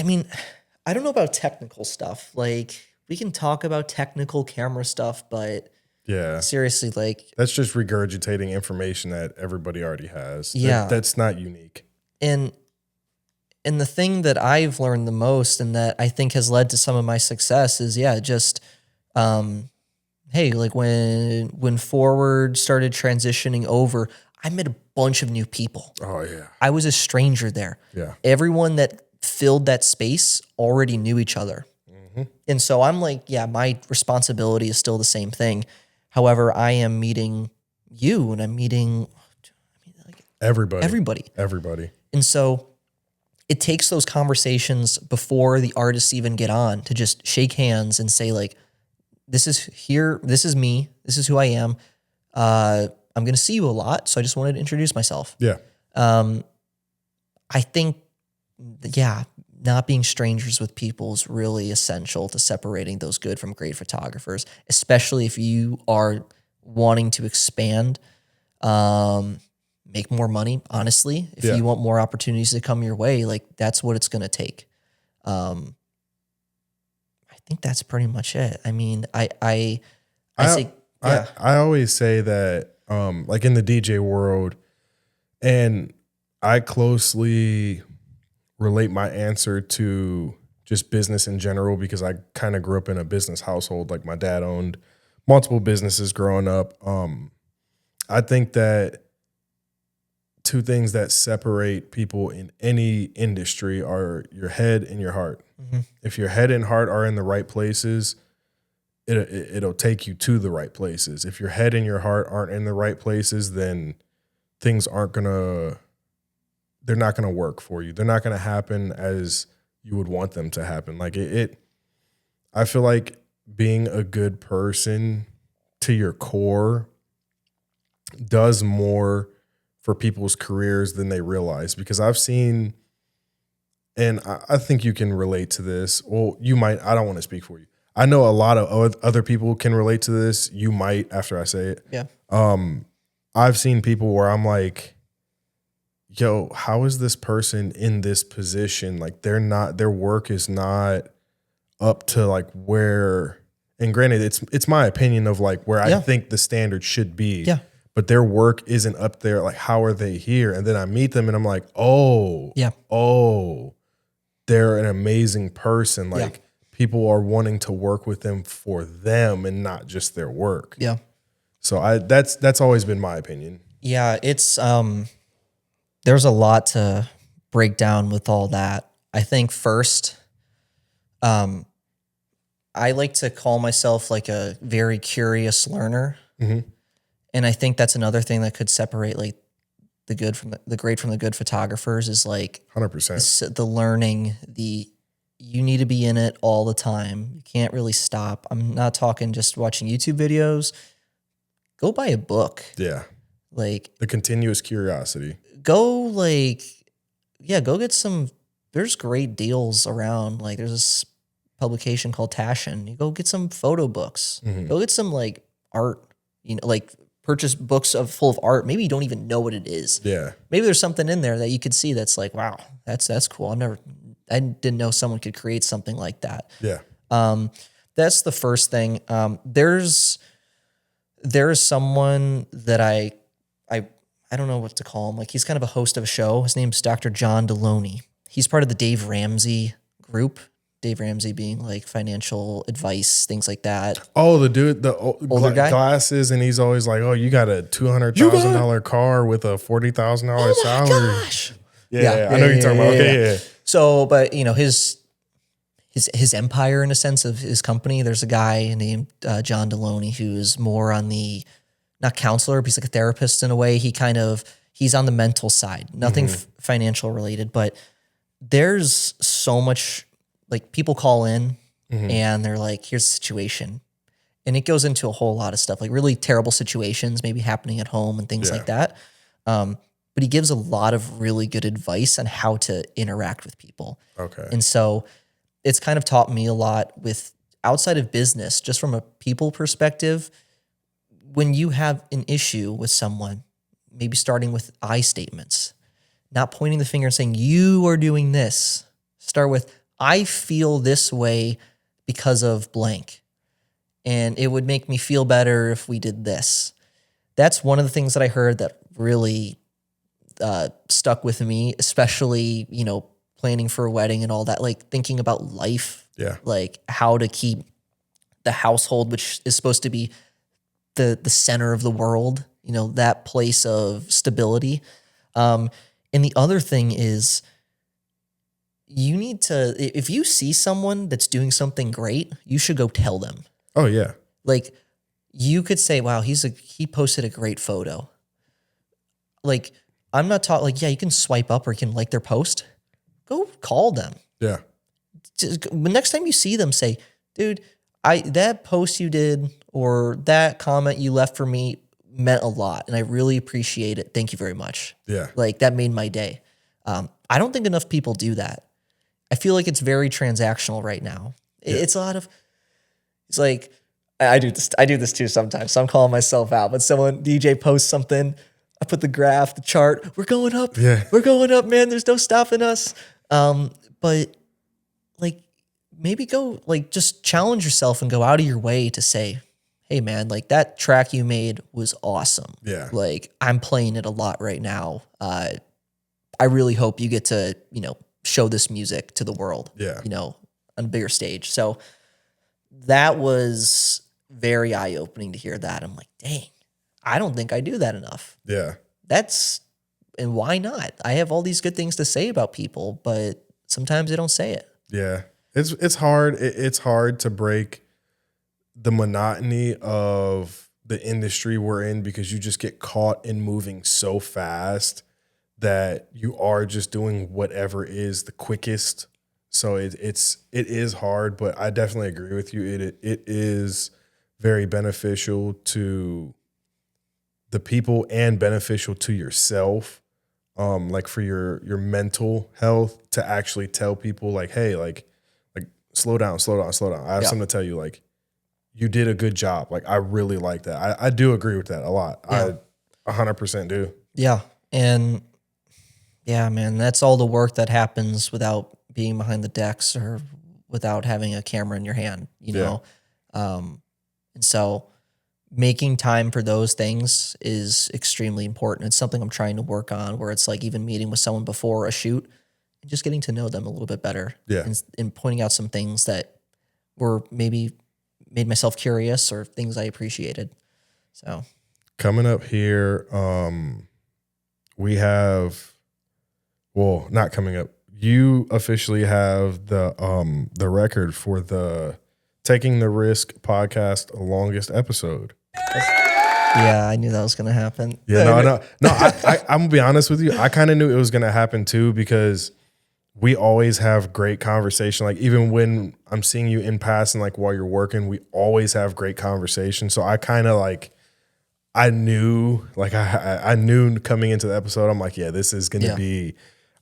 I don't know about technical stuff. Like, we can talk about technical camera stuff, but Yeah. Seriously, like that's just regurgitating information that everybody already has. Yeah. That's not unique. And the thing that I've learned the most and that I think has led to some of my success is just hey, like when Forward started transitioning over, I met a bunch of new people. Oh yeah. I was a stranger there. Yeah. Everyone that filled that space already knew each other. And so I'm like, my responsibility is still the same thing. However, I am meeting you and I'm meeting everybody. And so it takes those conversations before the artists even get on to just shake hands and say like, this is me, this is who I am. I'm going to see you a lot. So I just wanted to introduce myself. Yeah. I think, not being strangers with people is really essential to separating those good from great photographers, especially if you are wanting to expand, make more money, honestly. If you want more opportunities to come your way, like that's what it's going to take. I think that's pretty much it. I mean, I always say that, like in the DJ world, and I closely relate my answer to just business in general because I kind of grew up in a business household. Like my dad owned multiple businesses growing up. I think that two things that separate people in any industry are your head and your heart. Mm-hmm. If your head and heart are in the right places, it'll take you to the right places. If your head and your heart aren't in the right places, then things they're not going to work for you. They're not going to happen as you would want them to happen. Like I feel like being a good person to your core does more for people's careers than they realize, because I've seen, and I think you can relate to this. Well, you might, I don't want to speak for you. I know a lot of other people can relate to this. You might after I say it. Yeah. I've seen people where I'm like, yo, how is this person in this position? Like their work is not up to like where, and granted, it's my opinion of like where I think the standard should be. Yeah. But their work isn't up there. Like, how are they here? And then I meet them and I'm like, they're an amazing person. Like people are wanting to work with them for them and not just their work. Yeah. So that's always been my opinion. Yeah. It's, there's a lot to break down with all that. I think first, I like to call myself like a very curious learner. Mm-hmm. And I think that's another thing that could separate like the good from the great from the good photographers is like 100%. The learning, you need to be in it all the time. You can't really stop. I'm not talking just watching YouTube videos. Go buy a book. Yeah. Like the continuous curiosity. Go get some, there's great deals around. Like there's this publication called Tashin. You go get some photo books. Mm-hmm. Go get some like art, like purchase books full of art. Maybe you don't even know what it is. Yeah. Maybe there's something in there that you could see that's like, wow, that's cool. I didn't know someone could create something like that. Yeah. That's the first thing. There is someone that I don't know what to call him. Like he's kind of a host of a show. His name's Dr. John Deloney. He's part of the Dave Ramsey group. Dave Ramsey being like financial advice, things like that. Oh, the dude, the older guy, glasses, and he's always like, "Oh, you got a $200,000 car with a $40,000 salary." Gosh. Yeah, I know you're talking about. Okay, yeah. So, but his empire in a sense of his company. There's a guy named John Deloney who is more on the not counselor, but he's like a therapist in a way. He's on the mental side, nothing financial related, but there's so much. Like people call in and they're like, here's the situation. And it goes into a whole lot of stuff, like really terrible situations maybe happening at home and things like that. But he gives a lot of really good advice on how to interact with people. Okay. And so it's kind of taught me a lot with outside of business, just from a people perspective. When you have an issue with someone, maybe starting with I statements, not pointing the finger and saying, you are doing this. Start with, I feel this way because of blank. and it would make me feel better if we did this. That's one of the things that I heard that really stuck with me, especially, planning for a wedding and all that, like thinking about life, like how to keep the household, which is supposed to be the center of the world, that place of stability. And the other thing is, you need to, if you see someone that's doing something great, you should go tell them. Oh yeah. Like, you could say, wow, he posted a great photo. Like, I'm not talking like, yeah, you can swipe up or you can like their post. Go call them. Yeah. Just, next time you see them, say, dude, that post you did or that comment you left for me meant a lot, and I really appreciate it. Thank you very much. Yeah. Like, that made my day. I don't think enough people do that. I feel like it's very transactional right now. Yeah. It's like, I do this too sometimes. So I'm calling myself out. But someone, DJ posts something, I put the graph, the chart, we're going up. Yeah. We're going up, man. There's no stopping us. But like, maybe go, like, just challenge yourself and go out of your way to say, hey man, like, that track you made was awesome. Yeah. Like, I'm playing it a lot right now. I really hope you get to, show this music to the world. Yeah. On a bigger stage. So that was very eye-opening to hear that. I'm like, dang, I don't think I do that enough. Yeah. And why not? I have all these good things to say about people, but sometimes I don't say it. Yeah. It's hard. It's hard to break the monotony of the industry we're in because you just get caught in moving so fast that you are just doing whatever is the quickest. So it is hard, but I definitely agree with you. It is very beneficial to the people and beneficial to yourself. Like for your mental health, to actually tell people like, hey, like slow down. I have something to tell you. Like, you did a good job. Like, I really like that. I do agree with that a lot. Yeah. I 100% do. Yeah. And yeah, man, that's all the work that happens without being behind the decks or without having a camera in your hand, know? And so making time for those things is extremely important. It's something I'm trying to work on, where it's like even meeting with someone before a shoot and just getting to know them a little bit better. Yeah. And pointing out some things that were maybe made myself curious or things I appreciated. So coming up here, we have, well, not coming up. You officially have the record for the Taking the Risk podcast longest episode. Yeah, I knew that was going to happen. Yeah, no. I'm gonna be honest with you. I kind of knew it was going to happen too, because we always have great conversation. Like, even when I'm seeing you in passing, like while you're working, we always have great conversation. So I kind of like, I knew coming into the episode, I'm like, yeah, this is going to be,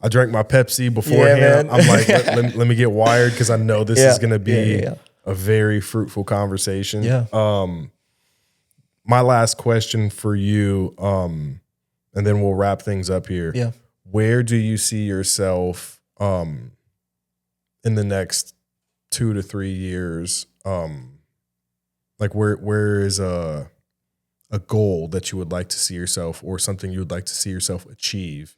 I drank my Pepsi beforehand. I'm like, let me get wired, because I know this is going to be a very fruitful conversation. Yeah. My last question for you, and then we'll wrap things up here. Yeah. Where do you see yourself in the next 2 to 3 years? Like, where is a goal that you would like to see yourself, or something you would like to see yourself achieve?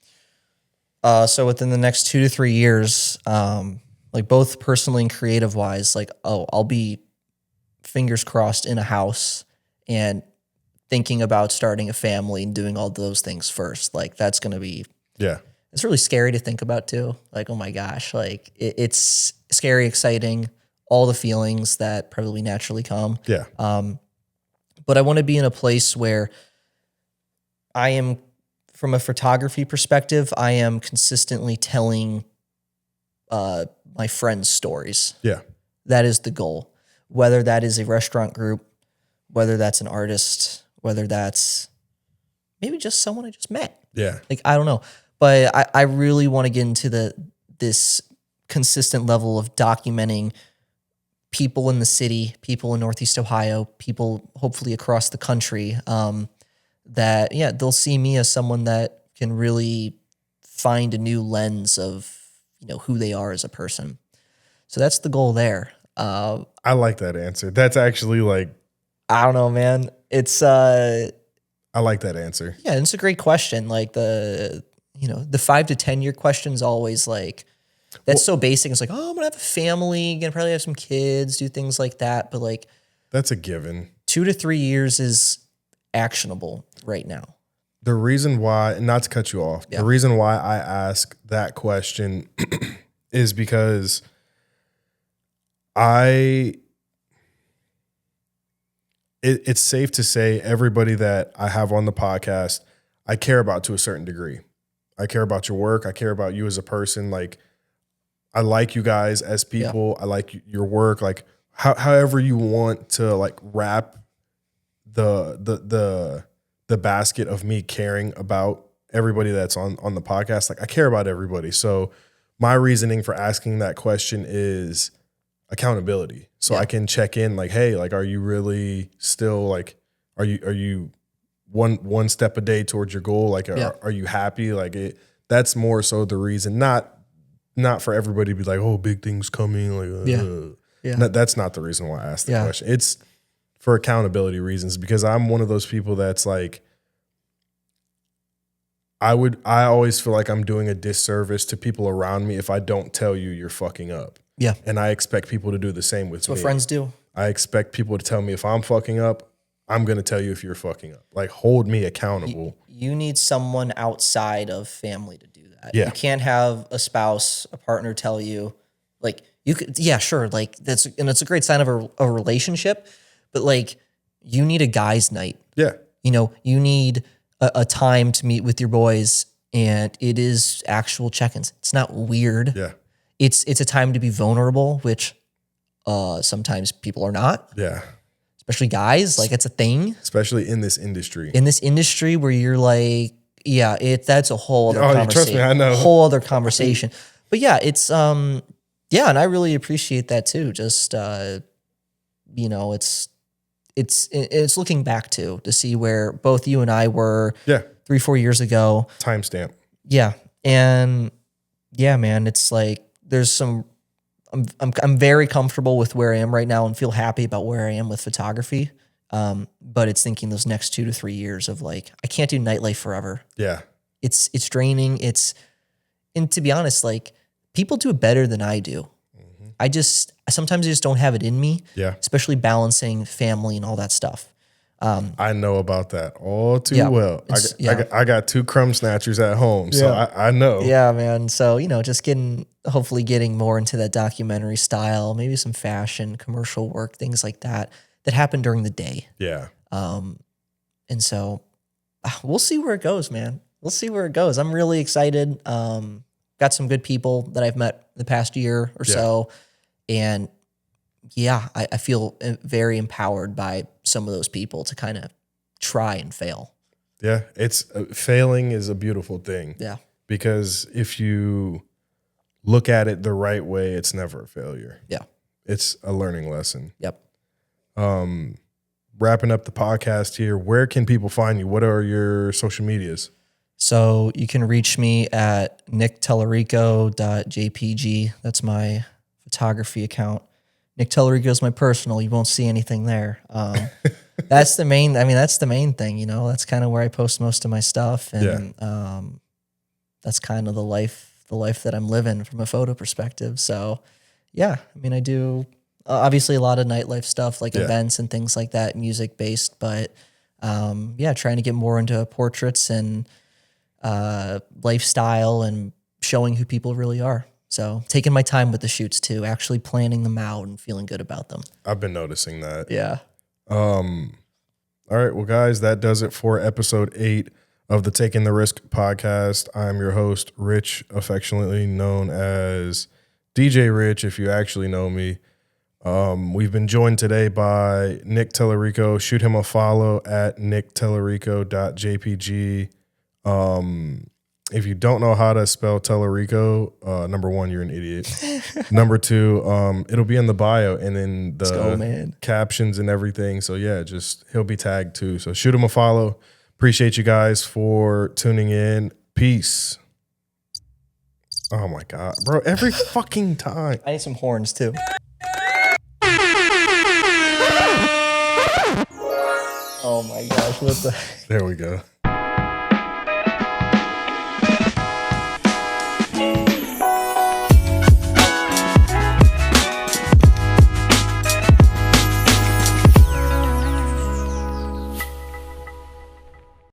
So within the next 2 to 3 years, like both personally and creative wise, like, I'll be, fingers crossed, in a house and thinking about starting a family and doing all those things first. Like, that's going to be, it's really scary to think about too. Like, oh my gosh, like it's scary, exciting, all the feelings that probably naturally come. Yeah. But I want to be in a place where I am, from a photography perspective, I am consistently telling my friends' stories. Yeah. That is the goal. Whether that is a restaurant group, whether that's an artist, whether that's maybe just someone I just met. Yeah. Like, I don't know. But I really want to get into this consistent level of documenting people in the city, people in Northeast Ohio, people hopefully across the country, that, they'll see me as someone that can really find a new lens of, who they are as a person. So that's the goal there. I like that answer. That's actually like, I don't know, man. It's I like that answer. Yeah, it's a great question. Like the 5 to 10 year question is always like, that's so basic. It's like, oh, I'm gonna have a family, gonna probably have some kids, do things like that. But like, that's a given. 2 to 3 years is actionable right now. The reason why, not to cut you off, the reason why I ask that question is because it's safe to say everybody that I have on the podcast, I care about to a certain degree. I care about your work. I care about you as a person. Like, I like you guys as people. I like your work. Like, however you want to like wrap the basket of me caring about everybody that's on the podcast. Like, I care about everybody. So my reasoning for asking that question is accountability. So I can check in like, hey, like, are you really still like, are you one step a day towards your goal? Like, are you happy? Like, that's more so the reason, not for everybody to be like, oh, big things coming. Like, that's not the reason why I asked the question. It's for accountability reasons, because I'm one of those people that's like, I always feel like I'm doing a disservice to people around me if I don't tell you you're fucking up. Yeah. And I expect people to do the same with me. That's what friends do. I expect people to tell me if I'm fucking up, I'm going to tell you if you're fucking up. Like, hold me accountable. You need someone outside of family to do that. Yeah. You can't have a spouse, a partner tell you, like, you could, sure. Like, it's a great sign of a relationship, but like, you need a guy's night. Yeah. You need a time to meet with your boys, and it is actual check-ins. It's not weird. Yeah. It's a time to be vulnerable, which sometimes people are not. Yeah. Especially guys, like, it's a thing. Especially in this industry. In this industry where you're like, that's a whole other conversation. Trust me, I know. Whole other conversation. But yeah, it's and I really appreciate that too. Just it's looking back to see where both you and I were 3-4 years ago. Timestamp. Yeah. And yeah, man, it's like there's some I'm very comfortable with where I am right now and feel happy about where I am with photography. But it's thinking those next 2 to 3 years of like, I can't do nightlife forever. Yeah. It's draining. And to be honest, like, people do it better than I do. Mm-hmm. Sometimes I just don't have it in me. Yeah. Especially balancing family and all that stuff. I know about that all too well. I got 2 crumb snatchers at home, so I know. Yeah, man. So, just hopefully getting more into that documentary style, maybe some fashion, commercial work, things like that happen during the day. Yeah. And so we'll see where it goes, man. We'll see where it goes. I'm really excited. Got some good people that I've met the past year or so. And I feel very empowered by some of those people to kind of try and fail. Yeah, it's failing is a beautiful thing. Yeah, because if you look at it the right way, it's never a failure. Yeah, it's a learning lesson. Yep. Wrapping up the podcast here, where can people find you? What are your social medias? So you can reach me at nicktelerico.jpg. That's my photography account. Nick Telerico is my personal. You won't see anything there. That's the main. That's the main thing. That's kind of where I post most of my stuff, and that's kind of the life that I'm living from a photo perspective. So, I do obviously a lot of nightlife stuff, like events and things like that, music based. But trying to get more into portraits and lifestyle and showing who people really are. So taking my time with the shoots too, actually planning them out and feeling good about them. I've been noticing that. Yeah. All right. Well, guys, that does it for episode 8 of the Taking the Risk podcast. I'm your host, Rich, affectionately known as DJ Rich, if you actually know me. We've been joined today by Nick Telerico. Shoot him a follow at nicktelerico.jpg. If you don't know how to spell Telerico, number 1, you're an idiot. Number 2, it'll be in the bio and in the captions and everything. So he'll be tagged too. So shoot him a follow. Appreciate you guys for tuning in. Peace. Oh my God, bro, every fucking time. I need some horns too. gosh, what the? There we go.